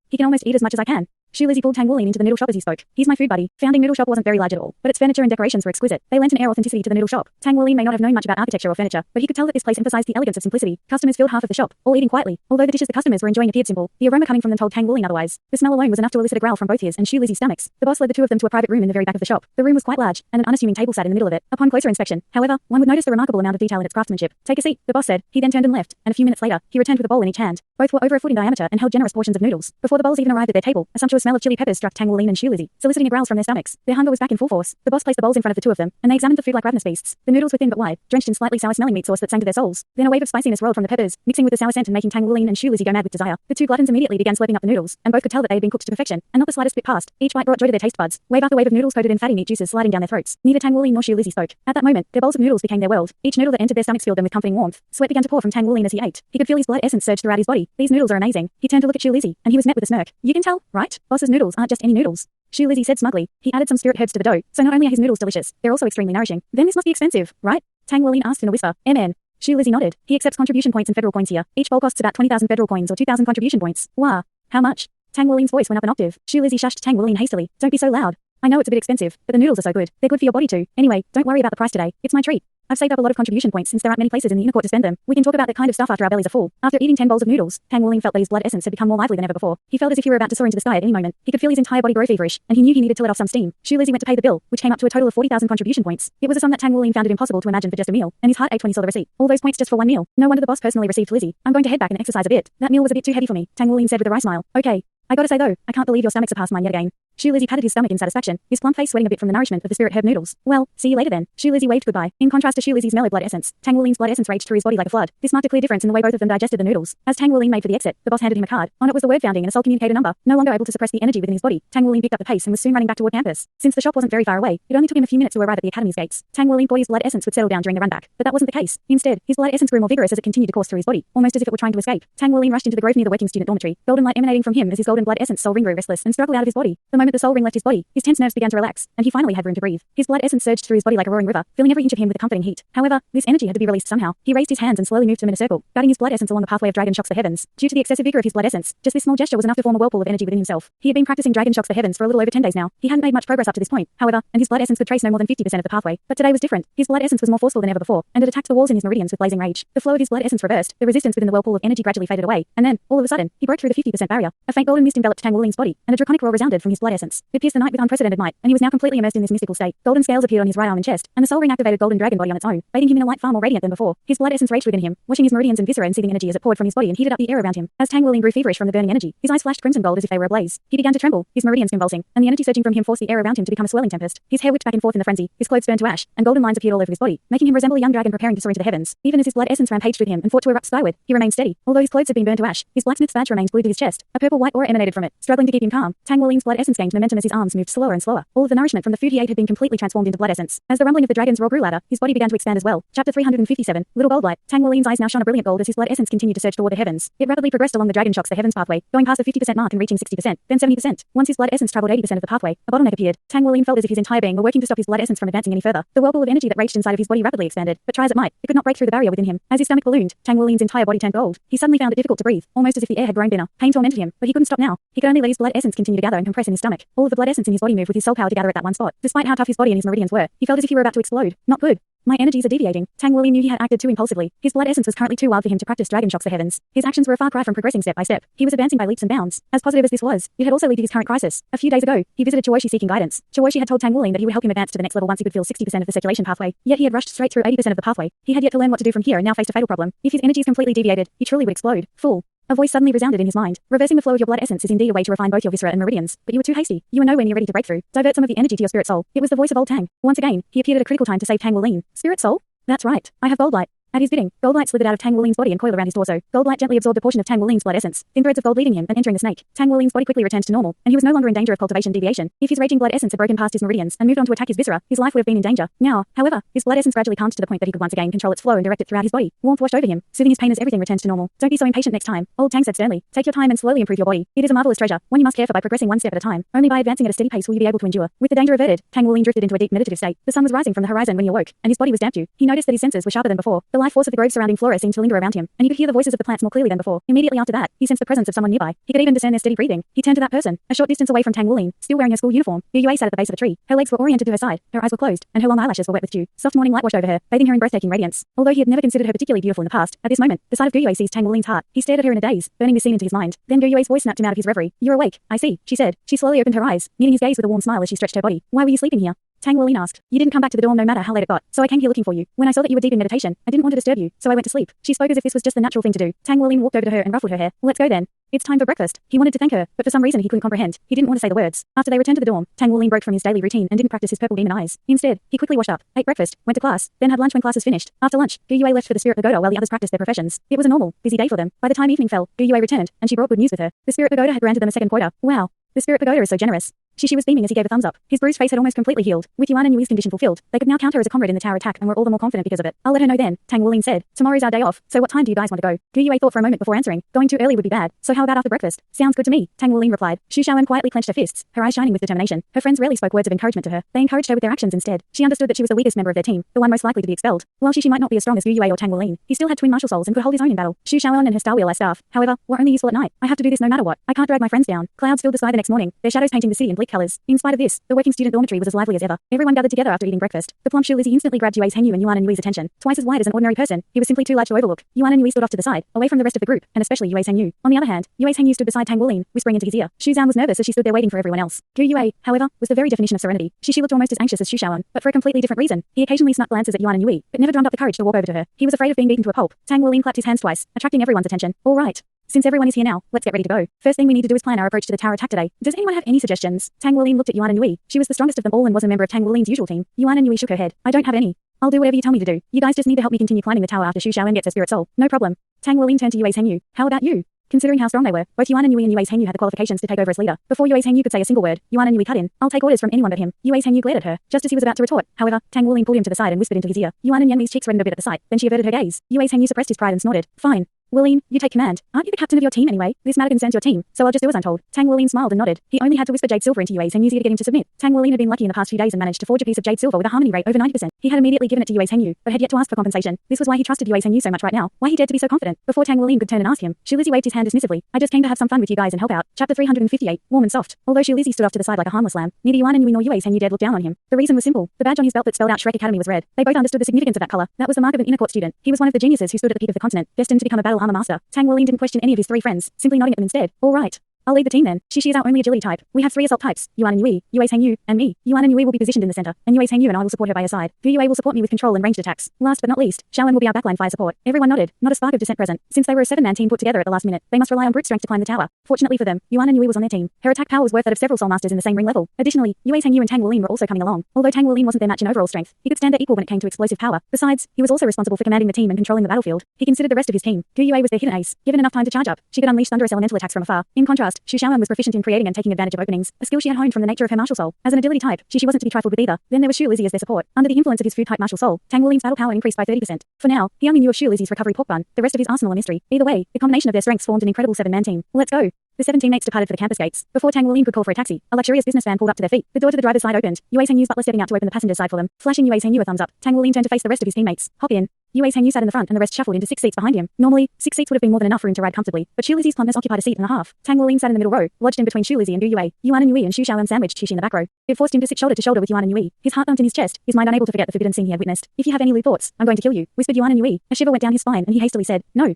He can almost eat as much as I can. Shu Lizzie pulled Tang Wulin into the noodle shop as he spoke. He's my food buddy. Founding noodle shop wasn't very large at all, but its furniture and decorations were exquisite. They lent an air authenticity to the noodle shop. Tang Wulin may not have known much about architecture or furniture, but he could tell that this place emphasized the elegance of simplicity. Customers filled half of the shop, all eating quietly. Although the dishes the customers were enjoying appeared simple, the aroma coming from them told Tang Wulin otherwise. The smell alone was enough to elicit a growl from both his and Shu Lizzie's stomachs. The boss led the two of them to a private room in the very back of the shop. The room was quite large, and an unassuming table sat in the middle of it. Upon closer inspection, however, one would notice the remarkable amount of detail in its craftsmanship. Take a seat, the boss said. He then turned and left, and a few minutes later, he returned with a bowl in each hand. Both were over a foot in diameter and held generous portions of noodles. Before the bowls even arrived at their table, a sumptuous smell of chili peppers struck Tang Wulin and Shu Lizzie, soliciting a growls from their stomachs. Their hunger was back in full force. The boss placed the bowls in front of the two of them, and they examined the food like ravenous beasts. The noodles were thin but wide, drenched in slightly sour-smelling meat sauce that sang to their souls. Then a wave of spiciness rolled from the peppers, mixing with the sour scent and making Tang Wulin and Shu Lizzie go mad with desire. The two gluttons immediately began slurping up the noodles, and both could tell that they had been cooked to perfection, and not the slightest bit past. Each bite brought joy to their taste buds. Wave after wave of noodles coated in fatty meat juices sliding down their throats. Neither Tang Wulin nor Shu Lizzie spoke. At that moment, their bowls of noodles became their world. Each noodle that entered their stomachs filled them with comforting warmth. Sweat began to pour from Tang Wulin as he ate. He could feel his blood essence surge throughout his body. These noodles are amazing. He turned to look at Shu Lizzie, and he was met with a smirk. You can tell, right? Boss's noodles aren't just any noodles. Shu Lizzie said smugly. He added some spirit herbs to the dough, so not only are his noodles delicious, they're also extremely nourishing. Then this must be expensive, right? Tang Wulin asked in a whisper. Amen. Shu Lizzie nodded. He accepts contribution points and federal coins here. Each bowl costs about 20,000 federal coins or 2,000 contribution points. Wah. How much? Tang Wulin's voice went up an octave. Shu Lizzie shushed Tang Wulin hastily. Don't be so loud. I know it's a bit expensive, but the noodles are so good. They're good for your body too. Anyway, don't worry about the price today. It's my treat. I've saved up a lot of contribution points since there aren't many places in the inner court to spend them. We can talk about that kind of stuff after our bellies are full. After eating 10 bowls of noodles, Tang Wulin felt that his blood essence had become more lively than ever before. He felt as if he were about to soar into the sky at any moment. He could feel his entire body grow feverish, and he knew he needed to let off some steam. Shu Lizzie went to pay the bill, which came up to a total of 40,000 contribution points. It was a sum that Tang Wulin found it impossible to imagine for just a meal, and his heart ached when he saw the receipt. All those points just for one meal. No wonder the boss personally received Lizzie. I'm going to head back and exercise a bit. That meal was a bit too heavy for me, Tang Wulin said with a wry smile. Okay. I gotta say though, I can't believe your stomach surpassed mine yet again. Shu Lizzie patted his stomach in satisfaction, his plump face sweating a bit from the nourishment of the spirit herb noodles. Well, see you later then. Shu Lizzie waved goodbye. In contrast to Shu Lizzie's mellow blood essence, Tang Wulin's blood essence raged through his body like a flood. This marked a clear difference in the way both of them digested the noodles. As Tang Wulin made for the exit, the boss handed him a card. On it was the word founding and a sole communicator number. No longer able to suppress the energy within his body, Tang Wulin picked up the pace and was soon running back toward campus. Since the shop wasn't very far away, it only took him a few minutes to arrive at the academy's gates. Tang Wulin thought his blood essence would settle down during the run back, but that wasn't the case. Instead, his blood essence grew more vigorous as it continued to course through his body, almost as if it were trying to escape. Tang Wulin rushed into the grove near the working student dormitory, golden light emanating from him as his golden blood essence soul ring grew restless and struggled out of his body. The moment the soul ring left his body, his tense nerves began to relax, and he finally had room to breathe. His blood essence surged through his body like a roaring river, filling every inch of him with a comforting heat. However, this energy had to be released somehow. He raised his hands and slowly moved them in a circle, guiding his blood essence along the pathway of dragon shocks the heavens. Due to the excessive vigor of his blood essence, just this small gesture was enough to form a whirlpool of energy within himself. He had been practicing dragon shocks the heavens for a little over 10 days now. He hadn't made much progress up to this point, however, and his blood essence could trace no more than 50% of the pathway. But today was different. His blood essence was more forceful than ever before, and it attacked the walls in his meridians with blazing rage. The flow of his blood essence reversed, the resistance within the whirlpool of energy gradually faded away, and then, all of a sudden, he broke through the 50% barrier. A faint golden mist enveloped Tang Wulin's body, and a draconic roar resounded from his blood essence. essence. It pierced the night with unprecedented might, and he was now completely immersed in this mystical state. Golden scales appeared on his right arm and chest, and the soul ring activated golden dragon body on its own, bathing him in a light far more radiant than before. His blood essence raged within him, washing his meridians and viscera and seething energy as it poured from his body and heated up the air around him. As Tang Wuling grew feverish from the burning energy, his eyes flashed crimson gold as if they were ablaze. He began to tremble, his meridians convulsing, and the energy surging from him forced the air around him to become a swirling tempest. His hair whipped back and forth in the frenzy, his clothes burned to ash, and golden lines appeared all over his body, making him resemble a young dragon preparing to soar into the heavens. Even as his blood essence rampaged with him and fought to erupt skyward, he remained steady. Although his clothes had been burned to ash, his blacksmith's badge remained glued to his chest. A purple-white aura emanated from it, struggling to keep him calm. Tang Wuling's blood essence gained momentum as his arms moved slower and slower. All of the nourishment from the food he ate had been completely transformed into blood essence. As the rumbling of the dragon's roar grew louder, his body began to expand as well. Chapter 357. Little Gold Light. Tang Wuling's eyes now shone a brilliant gold as his blood essence continued to surge toward the heavens. It rapidly progressed along the dragon shocks the heavens pathway, going past the 50% mark and reaching 60%, then 70%. Once his blood essence traveled 80% of the pathway, a bottleneck appeared. Tang Wuling felt as if his entire being were working to stop his blood essence from advancing any further. The whirlpool of energy that raged inside of his body rapidly expanded, but try as it might, it could not break through the barrier within him. As his stomach ballooned, Tang Wuling's entire body turned gold. He suddenly found it difficult to breathe, almost as if the air had grown thinner. Pain tormented him, but he couldn't stop now. He could only let his blood essence continue to gather and compress in his stomach. All of the blood essence in his body moved with his soul power to gather at that one spot. Despite how tough his body and his meridians were, he felt as if he were about to explode. Not good. My energies are deviating. Tang Wuling knew he had acted too impulsively. His blood essence was currently too wild for him to practice dragon shocks the heavens. His actions were a far cry from progressing step by step. He was advancing by leaps and bounds. As positive as this was, it had also led to his current crisis. A few days ago, he visited Chawoshi seeking guidance. Chawoshi had told Tang Wuling that he would help him advance to the next level once he could feel 60% of the circulation pathway. Yet he had rushed straight through 80% of the pathway. He had yet to learn what to do from here and now faced a fatal problem. If his energies completely deviated, he truly would explode. Fool. A voice suddenly resounded in his mind. Reversing the flow of your blood essence is indeed a way to refine both your viscera and meridians, but you were too hasty. You were nowhere near ready to break through. Divert some of the energy to your spirit soul. It was the voice of old Tang. Once again, he appeared at a critical time to save Tang Wuling. Spirit soul? That's right. I have gold light. At his bidding, gold light slithered out of Tang Wuling's body and coiled around his torso. Gold light gently absorbed a portion of Tang Wuling's blood essence, thin threads of gold leaving him and entering the snake. Tang Wuling's body quickly returned to normal, and he was no longer in danger of cultivation deviation. If his raging blood essence had broken past his meridians and moved on to attack his viscera, his life would have been in danger. Now, however, his blood essence gradually calmed to the point that he could once again control its flow and direct it throughout his body. Warmth washed over him, soothing his pain as everything returned to normal. Don't be so impatient next time, old Tang said sternly. Take your time and slowly improve your body. It is a marvelous treasure, one you must care for by progressing one step at a time. Only by advancing at a steady pace will you be able to endure. With the danger averted, Tang Wuling drifted into a deep meditative state. The sun was rising from the horizon when he awoke, and his body was damp dew. He noticed that his senses were sharper than before. The life force of the grove surrounding flora seemed to linger around him, and he could hear the voices of the plants more clearly than before. Immediately after that, he sensed the presence of someone nearby. He could even discern their steady breathing. He turned to that person, a short distance away from Tang Wuling, still wearing her school uniform. Yue sat at the base of a tree. Her legs were oriented to her side, her eyes were closed, and her long eyelashes were wet with dew. Soft morning light washed over her, bathing her in breathtaking radiance. Although he had never considered her particularly beautiful in the past, at this moment, the sight of Yue seized Tang Wuling's heart. He stared at her in a daze, burning this scene into his mind. Then Yue's voice snapped him out of his reverie. You're awake, I see, she said. She slowly opened her eyes, meeting his gaze with a warm smile as she stretched her body. Why were you sleeping here? Tang Wuling asked. You didn't come back to the dorm no matter how late it got, so I came here looking for you. When I saw that you were deep in meditation, I didn't want to disturb you, so I went to sleep. She spoke as if this was just the natural thing to do. Tang Wuling walked over to her and ruffled her hair. Let's go then. It's time for breakfast. He wanted to thank her, but for some reason he couldn't comprehend. He didn't want to say the words. After they returned to the dorm, Tang Wuling broke from his daily routine and didn't practice his purple demon eyes. Instead, he quickly washed up, ate breakfast, went to class, then had lunch when class was finished. After lunch, Yue left for the Spirit Pagoda while the others practiced their professions. It was a normal, busy day for them. By the time evening fell, Yue returned, and she brought good news with her. The Spirit Pagoda had granted them a second quota. Wow. The Spirit Pagoda is so generous. She was beaming as he gave a thumbs up. His bruised face had almost completely healed. With Yuan and Yui's condition fulfilled, they could now count her as a comrade in the tower attack and were all the more confident because of it. I'll let her know then, Tang Wuling said. Tomorrow's our day off, so what time do you guys want to go? Yue thought for a moment before answering. Going too early would be bad, so how about after breakfast? Sounds good to me, Tang Wuling replied. Xu Shaoan quietly clenched her fists, her eyes shining with determination. Her friends rarely spoke words of encouragement to her. They encouraged her with their actions instead. She understood that she was the weakest member of their team, the one most likely to be expelled. While she might not be as strong as Yue or Tang Wuling, he still had twin martial souls and could hold his own in battle. Xu Shaoan and her star wheel staff, however, were only useful at night. I have to do this no matter what. I can't drag my friends down. Clouds filled the sky the next morning, their shadows painting the city in bleak colors. In spite of this, the working student dormitory was as lively as ever. Everyone gathered together after eating breakfast. The plump shoe Lizzie instantly grabbed Yue's Henyu and Yuan and Yui's attention. Twice as wide as an ordinary person, he was simply too large to overlook. Yuan and Yui stood off to the side, away from the rest of the group, and especially Yue's Henyu. On the other hand, Yue's Henyu stood beside Tang Wuling, whispering into his ear. Xu Zhan was nervous as she stood there waiting for everyone else. Gu Yue, however, was the very definition of serenity. She looked almost as anxious as Xu Shaoan, but for a completely different reason. He occasionally snuck glances at Yuan and Yui, but never drummed up the courage to walk over to her. He was afraid of being beaten to a pulp. Tang Wuling clapped his hands twice, attracting everyone's attention. All right. Since everyone is here now, let's get ready to go. First thing we need to do is plan our approach to the tower attack today. Does anyone have any suggestions? Tang Wuling looked at Yuan and Yui. She was the strongest of them all and was a member of Tang Wuling's usual team. Yuan and Yui shook her head. I don't have any. I'll do whatever you tell me to do. You guys just need to help me continue climbing the tower after Xu Shaoan gets her spirit soul. No problem. Tang Wuling turned to Yue's Henyu. How about you? Considering how strong they were, both Yuan and Yui and Yue's Henyu had the qualifications to take over as leader. Before Yue's Henyu could say a single word, Yuan and Yui cut in. I'll take orders from anyone but him. Yue's Henyu glared at her, just as he was about to retort. However, Tang Wuling pulled him to the side and whispered into his ear. Yuan and Yanmi's cheeks reddened a bit at the sight, then she averted her gaze. Yue's Henyu suppressed his pride and snorted. Fine. Wuling, you take command. Aren't you the captain of your team anyway? This matter concerns your team, so I'll just do as I'm told. Tang Wuling smiled and nodded. He only had to whisper Jade Silver into Yue's Henyu's ear to get him to submit. Tang Wuling had been lucky in the past few days and managed to forge a piece of Jade Silver with a harmony rate over 90%. He had immediately given it to Yue's Henyu, but had yet to ask for compensation. This was why he trusted Yue's Henyu so much right now, why he dared to be so confident. Before Tang Wuling could turn and ask him, Xu Lizzie waved his hand dismissively. I just came to have some fun with you guys and help out. Chapter 358, warm and soft. Although Xu Lizzie stood off to the side like a harmless lamb, neither Yuan and Yui nor Yue's Henyu dared look down on him. The reason was simple. The badge on his belt that spelled out Shrek Academy was red. They both understood the significance of that color. That was the mark of an inner court student. He was one of the geniuses who stood at the peak of the continent, destined to become a battle armor master. Tang Wuling didn't question any of his three friends, simply nodding at them instead. All right. I'll lead the team then. She is our only agility type. We have 3 assault types, Yuan and Yui, Yue's Hangyu, and me. Yuan and Yui will be positioned in the center, and Yue's Hangyu and I will support her by her side. Gu Yue will support me with control and ranged attacks. Last but not least, Xiaowen will be our backline fire support. Everyone nodded, not a spark of dissent present. Since they were a 7-man team put together at the last minute, they must rely on brute strength to climb the tower. Fortunately for them, Yuan and Yui was on their team. Her attack power was worth that of several soul masters in the same ring level. Additionally, Yue's Hangyu and Tang Wulin were also coming along. Although Tang Wulin wasn't their match in overall strength, he could stand their equal when it came to explosive power. Besides, he was also responsible for commanding the team and controlling the battlefield. He considered the rest of his team. Gu Yue was their hidden ace. Given enough time to charge up, she could unleash thunderous elemental attacks from afar. In contrast, Xu Xiaowen was proficient in creating and taking advantage of openings, a skill she had honed from the nature of her martial soul. As an agility type, she wasn't to be trifled with either. Then there was Xu Lizzie as their support. Under the influence of his food type martial soul, Tang Wulin's battle power increased by 30%. For now, he only knew of Xu Lizzie's recovery pork bun. The rest of his arsenal a mystery. Either way, the combination of their strengths formed an incredible 7-man team. Let's go. The 7 teammates departed for the campus gates. Before Tang Wulin could call for a taxi, a luxurious business van pulled up to their feet. The door to the driver's side opened. Yue's Hangyu's butler stepping out to open the passenger side for them. Flashing Yue's Hangyu a thumbs up, Tang Wulin turned to face the rest of his teammates. Hop in. Yue's Hangyu sat in the front and the rest shuffled into 6 seats behind him. Normally, 6 seats would have been more than enough for him to ride comfortably, but Xu Lizzie's plumpness occupied a seat and a half. Tang Wulin sat in the middle row, lodged in between Xu Lizzie and Gu Yue. Yuan and Yui and Xu Xiaowen sandwiched Qishi in the back row. It forced him to sit shoulder to shoulder with Yuan and Yui. His heart thumped in his chest, his mind unable to forget the forbidden scene he had witnessed. If you have any lewd thoughts, I'm going to kill you, whispered Yuan and Yui. A shiver went down his spine and he hastily said, No.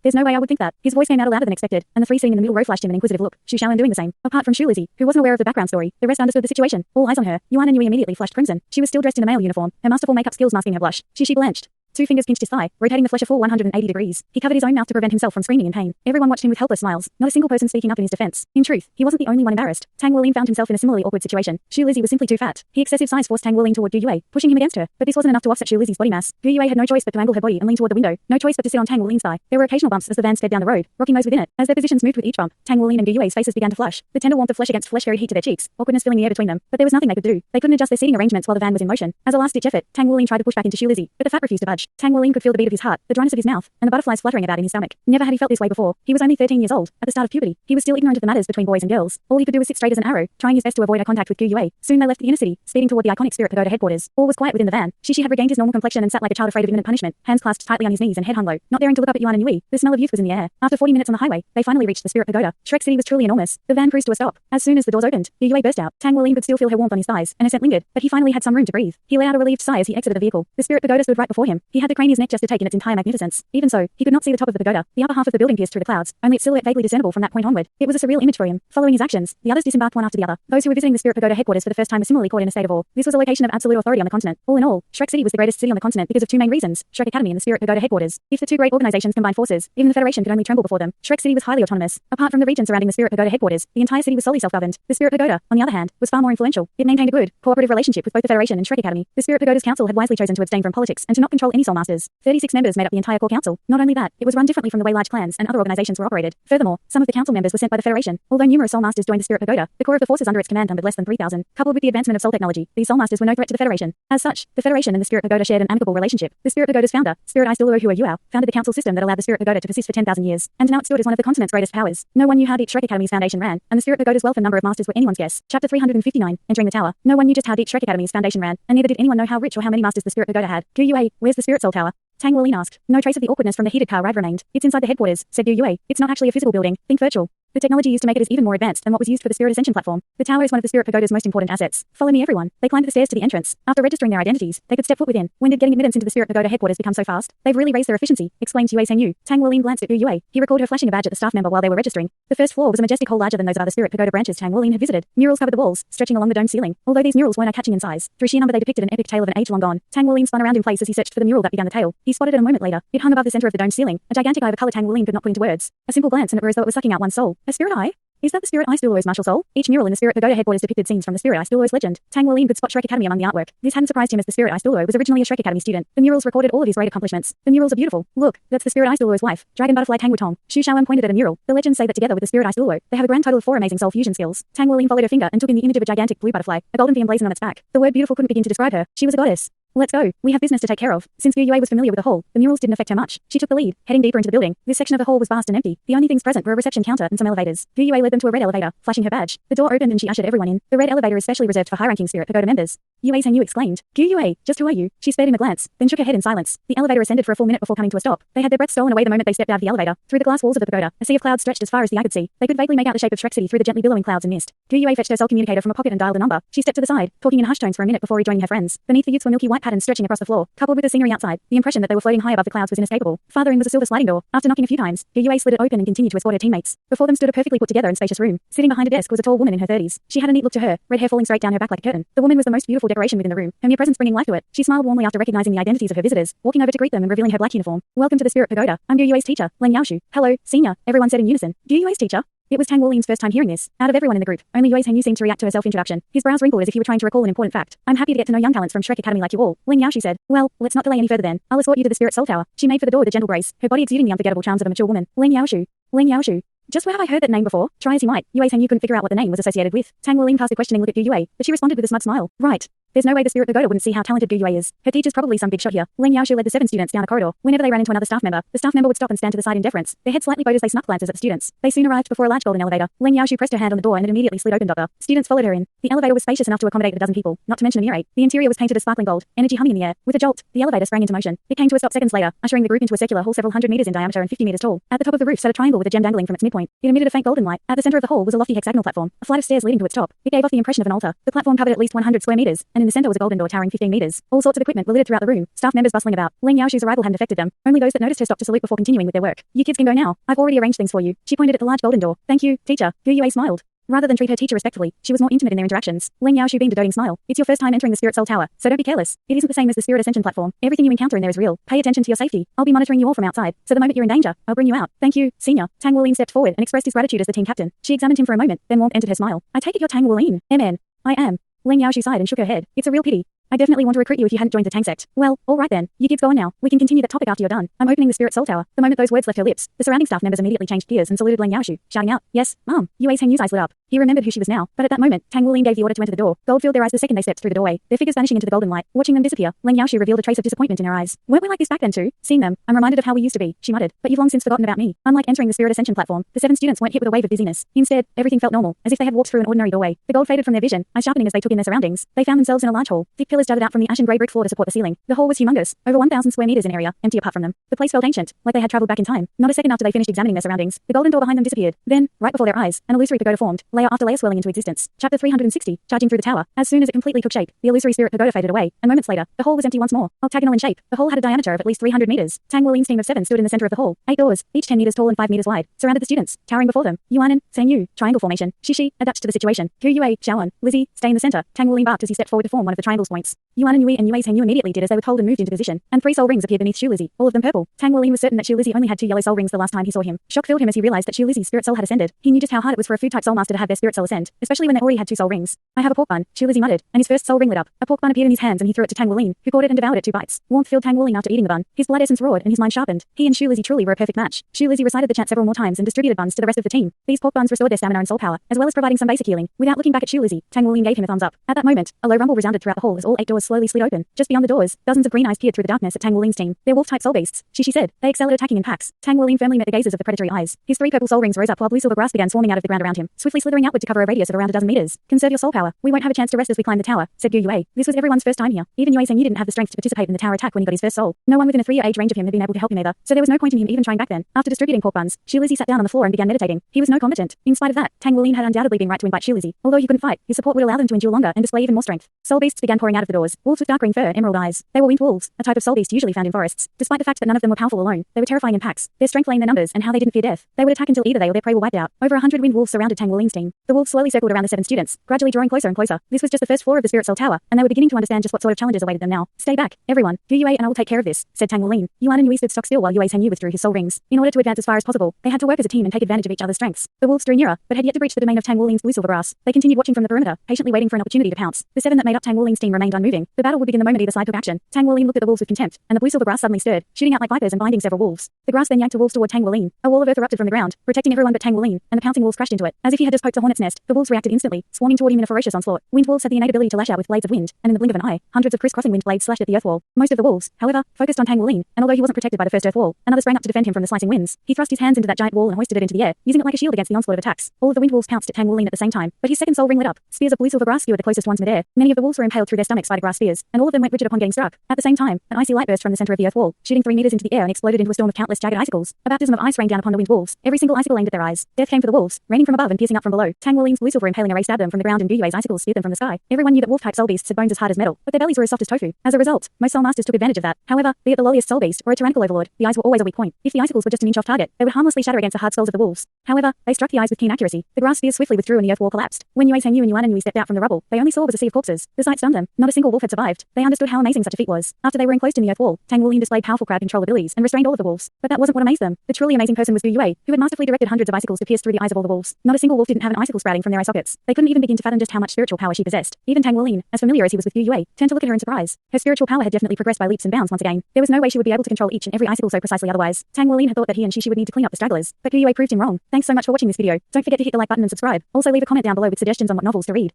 There's no way I would think that. His voice came out louder than expected, and the 3 sitting in the middle row flashed him an inquisitive look. Xu Xiaowen doing the same. Apart from Xu Lizzie, who wasn't aware of the background story, the rest understood the situation. All eyes on her. Yuan and Yui immediately flushed crimson. She was still dressed in a male uniform, her masterful makeup skills masking her blush. She blanched. 2 fingers pinched his thigh, rotating the flesh a full 180 degrees. He covered his own mouth to prevent himself from screaming in pain. Everyone watched him with helpless smiles, not a single person speaking up in his defense. In truth, he wasn't the only one embarrassed. Tang Wulin found himself in a similarly awkward situation. Xu Lizzie was simply too fat. His excessive size forced Tang Wulin toward Gu Yue, pushing him against her, but this wasn't enough to offset Xu Lizzie's body mass. Gu Yue had no choice but to angle her body and lean toward the window, no choice but to sit on Tang Wulin's thigh. There were occasional bumps as the van sped down the road, rocking those within it. As their positions moved with each bump, Tang Wulin and Gu Yue's faces began to flush. The tender warmth of flesh against flesh carried heat to their cheeks, awkwardness filling the air between them, but there was nothing they could do. They couldn't adjust their seating arrangements while the van was in motion. As a last-ditch effort, Tang Wulin tried to push back into Xu Lizzie, but the fat refused to budge. Tang Wulin could feel the beat of his heart, the dryness of his mouth, and the butterflies fluttering about in his stomach. Never had he felt this way before. He was only 13 years old, at the start of puberty. He was still ignorant of the matters between boys and girls. All he could do was sit straight as an arrow, trying his best to avoid eye contact with Gu Yue. Soon they left the inner city, speeding toward the iconic Spirit Pagoda headquarters. All was quiet within the van. Qishi had regained his normal complexion and sat like a child afraid of imminent punishment, hands clasped tightly on his knees and head hung low, not daring to look up at Yuan and Yui. The smell of youth was in the air. After 40 minutes on the highway, they finally reached the Spirit Pagoda. Shrek City was truly enormous. The van cruised to a stop. As soon as the doors opened, Gu Yue burst out. Tang Wulin could still feel her warmth on his thighs, and her scent lingered, but he finally had some room to breathe. He let out a relieved sigh as he exited the vehicle. The Spirit Pagoda stood right before him. He had to crane his neck just to take in its entire magnificence. Even so, he could not see the top of the pagoda. The upper half of the building pierced through the clouds, only its silhouette vaguely discernible from that point onward. It was a surreal image for him. Following his actions, the others disembarked one after the other. Those who were visiting the Spirit Pagoda headquarters for the first time were similarly caught in a state of awe. This was a location of absolute authority on the continent. All in all, Shrek City was the greatest city on the continent because of 2 main reasons: Shrek Academy and the Spirit Pagoda headquarters. If the 2 great organizations combined forces, even the Federation could only tremble before them. Shrek City was highly autonomous. Apart from the region surrounding the Spirit Pagoda headquarters, the entire city was solely self-governed. The Spirit Pagoda, on the other hand, was far more influential. It maintained a good, cooperative relationship with both the Federation and Shrek Academy. The Spirit Pagoda's council had wisely chosen to abstain from politics and to not control any soul masters. 36 members made up the entire core council. Not only that, it was run differently from the way large clans and other organizations were operated. Furthermore, some of the council members were sent by the Federation. Although numerous soul masters joined the Spirit Pagoda, the core of the forces under its command numbered less than 3,000. Coupled with the advancement of soul technology, these soul masters were no threat to the Federation. As such, the Federation and the Spirit Pagoda shared an amicable relationship. The Spirit Pagoda's founder, Spirit Douluo Yuao, founded the council system that allowed the Spirit Pagoda to persist for 10,000 years, and now it stood as one of the continent's greatest powers. No one knew how deep Shrek Academy's foundation ran, and the Spirit Pagoda's wealth and number of masters were anyone's guess. Chapter 359, Entering the Tower. No one knew just how deep Shrek Academy's foundation ran, and neither did anyone know how rich or how many masters the Spirit Pagoda had. Gu Yue, where's the Spirit Soul Tower? Tang Wulin asked. No trace of the awkwardness from the heated car ride remained. It's inside the headquarters, said Gu Yue. It's not actually a physical building. Think virtual. The technology used to make it is even more advanced than what was used for the Spirit Ascension platform. The tower is one of the Spirit Pagoda's most important assets. Follow me, everyone. They climbed the stairs to the entrance. After registering their identities, they could step foot within. When did getting admittance into the Spirit Pagoda headquarters become so fast? They've really raised their efficiency, exclaimed Yue Sengyu. Tang Wulin glanced at Gu Yue. He recalled her flashing a badge at the staff member while they were registering. The first floor was a majestic hall larger than those of other Spirit Pagoda branches Tang Wulin had visited. Murals covered the walls, stretching along the dome ceiling. Although these murals weren't eye-catching in size, through sheer number they depicted an epic tale of an age long gone. Tang Wulin spun around in place as he searched for the mural that began the tale. He spotted it a moment later. It hung above the center of the dome ceiling, a gigantic eye of a color Tang Wulin could not put into words. A simple glance and it were as though it was sucking out one's soul. A spirit eye? Is that the Spirit Douluo's martial soul? Each mural in the Spirit Pagoda headquarters depicted scenes from the Spirit Douluo's legend. Tang Wulin could spot Shrek Academy among the artwork. This hadn't surprised him as the Spirit Douluo was originally a Shrek Academy student. The murals recorded all of his great accomplishments. The murals are beautiful. Look, that's the Spirit Douluo's wife, Dragon Butterfly Tang Wutong. Xu Xiaowen pointed at a mural. The legends say that together with the Spirit Douluo, they have a grand total of 4 amazing soul fusion skills. Tang Wulin followed her finger and took in the image of a gigantic blue butterfly, a golden V emblazoned on its back. The word beautiful couldn't begin to describe her. She was a goddess. Let's go. We have business to take care of. Since Gu Yue was familiar with the hall, the murals didn't affect her much. She took the lead, heading deeper into the building. This section of the hall was vast and empty. The only things present were a reception counter and some elevators. Gu Yue led them to a red elevator, flashing her badge. The door opened and she ushered everyone in. The red elevator is specially reserved for high-ranking Spirit Pagoda members. Yue Yu exclaimed. Gu Yue, just who are you? She spared him a glance, then shook her head in silence. The elevator ascended for a full minute before coming to a stop. They had their breath stolen away the moment they stepped out of the elevator. Through the glass walls of the pagoda, a sea of clouds stretched as far as the eye could see. They could vaguely make out the shape of Shrek City through the gently billowing clouds and mist. Gu Yue fetched her cell communicator from a pocket and dialed a number. She stepped to the side, talking in hushed tones for a minute before rejoining her friends. Beneath the youths were milky white patterns stretching across the floor, coupled with the scenery outside. The impression that they were floating high above the clouds was inescapable. Farther in was a silver sliding door. After knocking a few times, Gu Yue slid it open and continued to escort her teammates. Before them stood a perfectly put together and spacious room. Sitting behind a desk was a tall woman in her 30s. She had a neat look to her, red hair falling straight down her back like a curtain. The woman was the most beautiful decoration within the room, her mere presence bringing life to it. She smiled warmly after recognizing the identities of her visitors, walking over to greet them and revealing her black uniform. Welcome to the Spirit Pagoda. I'm Gu Yue's teacher, Leng Yaoshu. Hello, senior, everyone said in unison. Gu Yue's teacher? It was Tang Wulin's first time hearing this. Out of everyone in the group, only Yue Yu seemed to react to her self-introduction. His brows wrinkled as if he were trying to recall an important fact. I'm happy to get to know young talents from Shrek Academy like you all, Leng Yaoshu said. Well, let's not delay any further then. I'll escort you to the Spirit Soul Tower. She made for the door with a gentle grace, her body exuding the unforgettable charms of a mature woman. Leng Yaoshu. Leng Yaoshu. Just where have I heard that name before? Try as he might, Yue Yu couldn't figure out what the name was associated with. Tang Wulin cast a questioning look at Gu Yue, but she responded with a smug smile. Right. There's no way the Spirit Pagoda wouldn't see how talented Gu Yue is. Her teacher's probably some big shot here. Leng Yaoshu led the 7 students down a corridor. Whenever they ran into another staff member, the staff member would stop and stand to the side in deference. Their heads slightly bowed as they snuck glances at the students. They soon arrived before a large golden elevator. Leng Yaoshu pressed her hand on the door and it immediately slid open. Students followed her in. The elevator was spacious enough to accommodate a dozen people, not to mention a mirror. The interior was painted a sparkling gold, energy humming in the air. With a jolt, the elevator sprang into motion. It came to a stop seconds later, ushering the group into a circular hall several hundred meters in diameter and 50 meters tall. At the top of the roof sat a triangle with a gem dangling from its midpoint. It emitted a faint golden light. At the center of the hall was a lofty hexagonal platform, a flight of stairs leading to its top. It gave off the impression of an altar. The platform covered at least 100 square meters, and in the center was a golden door towering 15 meters. All sorts of equipment were littered throughout the room, staff members bustling about. Leng Yaoshu's arrival hadn't affected them. Only those that noticed her stopped to salute before continuing with their work. You kids can go now. I've already arranged things for you. She pointed at the large golden door. Thank you, teacher. Gu Yue smiled. Rather than treat her teacher respectfully, she was more intimate in their interactions. Leng Yaoshu beamed a doting smile. It's your first time entering the Spirit Soul Tower, so don't be careless. It isn't the same as the Spirit Ascension platform. Everything you encounter in there is real. Pay attention to your safety. I'll be monitoring you all from outside, so the moment you're in danger, I'll bring you out. Thank you, senior. Tang Wulin stepped forward and expressed his gratitude as the team captain. She examined him for a moment, then warmth entered her smile. I take it you're Tang Wulin. MN. I am. Leng Yaoshu sighed and shook her head. It's a real pity. I definitely want to recruit you if you hadn't joined the Tang sect. Well, all right then. You kids go on now. We can continue that topic after you're done. I'm opening the Spirit Soul Tower. The moment those words left her lips, the surrounding staff members immediately changed gears and saluted Leng Yaoshu, shouting out, "Yes, Mom." Yue Yu's eyes lit up. He remembered who she was now, but at that moment, Tang Wulin gave the order to enter the door. Gold filled their eyes the second they stepped through the doorway, their figures vanishing into the golden light. Watching them disappear, Leng Yaoshu revealed a trace of disappointment in her eyes. Weren't we like this back then too? Seeing them, I'm reminded of how we used to be, she muttered. But you've long since forgotten about me. Unlike entering the Spirit Ascension platform, the 7 students weren't hit with a wave of dizziness. Instead, everything felt normal, as if they had walked through an ordinary doorway. The gold faded from their vision, eyes sharpening as they took in their surroundings. They found themselves in a large hall. Thick pillars jutted out from the ashen grey brick floor to support the ceiling. The hall was humongous, over 1,000 square meters in area, empty apart from them. The place felt ancient, like they had traveled back in time. Not a second after they finished examining their surroundings, the golden door behind them disappeared. Then, right before their eyes, an illusory pagoda formed, layer after layer swelling into existence. Chapter 360, charging through the tower. As soon as it completely took shape, the illusory spirit pagoda faded away, and moments later, the hall was empty once more. Octagonal in shape, the hall had a diameter of at least 300 meters. Tang Wulin's team of 7 stood in the center of the hall. 8 doors, each 10 meters tall and 5 meters wide, surrounded the students, towering before them. Yuanan, Sangyu, triangle formation. Shishi, adapt to the situation. Gu Yue, Xiaoan, Lizzie, stay in the center. Tang Wulin barked as he stepped forward to form one of the triangle's points. Yuanan Yui and Yue Sangyu immediately did as they were told and moved into position, and 3 soul rings appeared beneath Shu Lizzie, all of them purple. Tang Wulin was certain that Shu Lizzie only had 2 yellow soul rings the last time he saw him. Shock filled him as he realized that Shu Lizzie's spirit soul had ascended. He knew just how hard it was for a food-type soul master to have their spirit soul ascend, especially when they already had 2 soul rings. I have a pork bun, Shu Lizzie muttered, and his first soul ring lit up. A pork bun appeared in his hands and he threw it to Tang Wulin, who caught it and devoured it 2 bites. Warmth filled Tang Wulin after eating the bun. His blood essence roared and his mind sharpened. He and Shu Lizzie truly were a perfect match. Shu Lizzie recited the chant several more times and distributed buns to the rest of the team. These pork buns restored their stamina and soul power, as well as providing some basic healing. Without looking back at Shu Lizzie, Tang Wulin gave him a thumbs up. At that moment, a low rumble resounded throughout the hall as all 8 doors slowly slid open. Just beyond the doors, dozens of green eyes peered through the darkness at Tang Wulin's team. They're wolf-type soul beasts, Shishi said. They excel at attacking in packs. Tang Wulin firmly met the gazes of the predatory eyes. His 3 purple soul rings rose up while blue silver grass began swarming out of the ground around him, swiftly slithering outward to cover a radius of around a dozen meters. Conserve your soul power. We won't have a chance to rest as we climb the tower, said Gu Yue. This was everyone's first time here. Even Yue Yu didn't have the strength to participate in the tower attack when he got his first soul. No one within a 3-year age range of him had been able to help him either, so there was no point in him even trying back then. After distributing pork buns, Shu Lizzie sat down on the floor and began meditating. He was no combatant. In spite of that, Tang Wulin had undoubtedly been right to invite Shu Lizzie. Although he couldn't fight, his support would allow them to endure longer and display even more strength. Soul beasts began pouring out of the doors. Wolves with dark green fur, emerald eyes. They were winged wolves, a type of soul beast usually found in forests. Despite the fact that none of them were powerful alone, they were terrifying in packs. Their strength lay in their numbers and how they didn't fear death. They would attack until either they or their prey were wiped out. Over 100 winged wolves surrounded Tang Wulin's team. The wolves slowly circled around the 7 students, gradually drawing closer and closer. This was just the first floor of the Spirit Soul Tower, and they were beginning to understand just what sort of challenges awaited them now. Stay back, everyone. Gu Yue and I will take care of this, said Tang Wulin. Yuan and Yui stood stock still while Yue Yu withdrew his soul rings. In order to advance as far as possible, they had to work as a team and take advantage of each other's strengths. The wolves drew nearer, but had yet to breach the domain of Tang Wulin's blue silver grass. They continued watching from the perimeter, patiently waiting for an opportunity to pounce. The 7 that made up Tang Wulin's team remained unmoving. The battle would begin the moment either side took action. Tang Wulin looked at the wolves with contempt, and the blue silver grass suddenly stirred, shooting out like vipers and binding several wolves. The grass then yanked the wolves toward Tang Wulin. A wall of earth erupted from the ground, protecting everyone but Tang Wulin, and the pouncing wolves crashed into it. As if he had just poked a hornet's nest, the wolves reacted instantly, swarming toward him in a ferocious onslaught. Wind wolves had the innate ability to lash out with blades of wind, and in the blink of an eye, hundreds of crisscrossing wind blades slashed at the earth wall. Most of the wolves, however, focused on Tang Wulin, and although he wasn't protected by the first earth wall, another sprang up to defend him from the slicing winds. He thrust his hands into that giant wall and hoisted it into the air, using it like a shield against the onslaught of attacks. All of the wind wolves pounced at Tang Wulin at the same time, but his second soul ring lit up. Spears of blue-silver grass skewered the closest ones midair. Many of the wolves were impaled through their stomachs by the grass spears, and all of them went rigid upon getting struck. At the same time, an icy light burst from the center of the earth wall, shooting 3 meters into the air and exploded into a storm of countless jagged icicles. A baptism of ice rained down upon the wind wolves, every single icicle aimed at their eyes. Death came for the wolves, raining from above and piercing up from below. Tang Wulin's blue-silver impaling array stabbed them from the ground, and Duyue's icicles speared them from the sky. Everyone knew that wolf-type soul beasts had bones as hard as metal, but their bellies were as soft as tofu. As a result, most soul masters took advantage of that. However, be it the lowliest soul beast or a tyrannical overlord, the eyes were always a weak point. If the icicles were just an inch off target, they would harmlessly shatter against the hard skulls of the wolves. However, they struck the eyes with keen accuracy. The grass spears swiftly withdrew and the earth wall collapsed. When Yue Tangyu and Yuan and Yui stepped out from the rubble, they only saw was a sea of corpses. The sight stunned them. Not a single wolf had survived. They understood how amazing such a feat was. After they were enclosed in the earth wall, Tang Wulin displayed powerful crowd control abilities and restrained all of the wolves. But that wasn't what amazed them. The truly amazing person was Du Yue, who had masterfully directed hundreds of icicles to pierce through the eyes of all the wolves. Not a single wolf didn't have an icicle sprouting from their eye sockets. They couldn't even begin to fathom just how much spiritual power she possessed. Even Tang Wulin, as familiar as he was with Du Yue, turned to look at her in surprise. Her spiritual power had definitely progressed by leaps and bounds once again. There was no way she would be able to control each and every icicle so precisely otherwise. Tang Wulin had thought that he and she would need to clean up the stragglers, but Du Yue proved him wrong. Thanks so much for watching this video. Don't forget to hit the like button and subscribe. Also leave a comment down below with suggestions on what novels to read.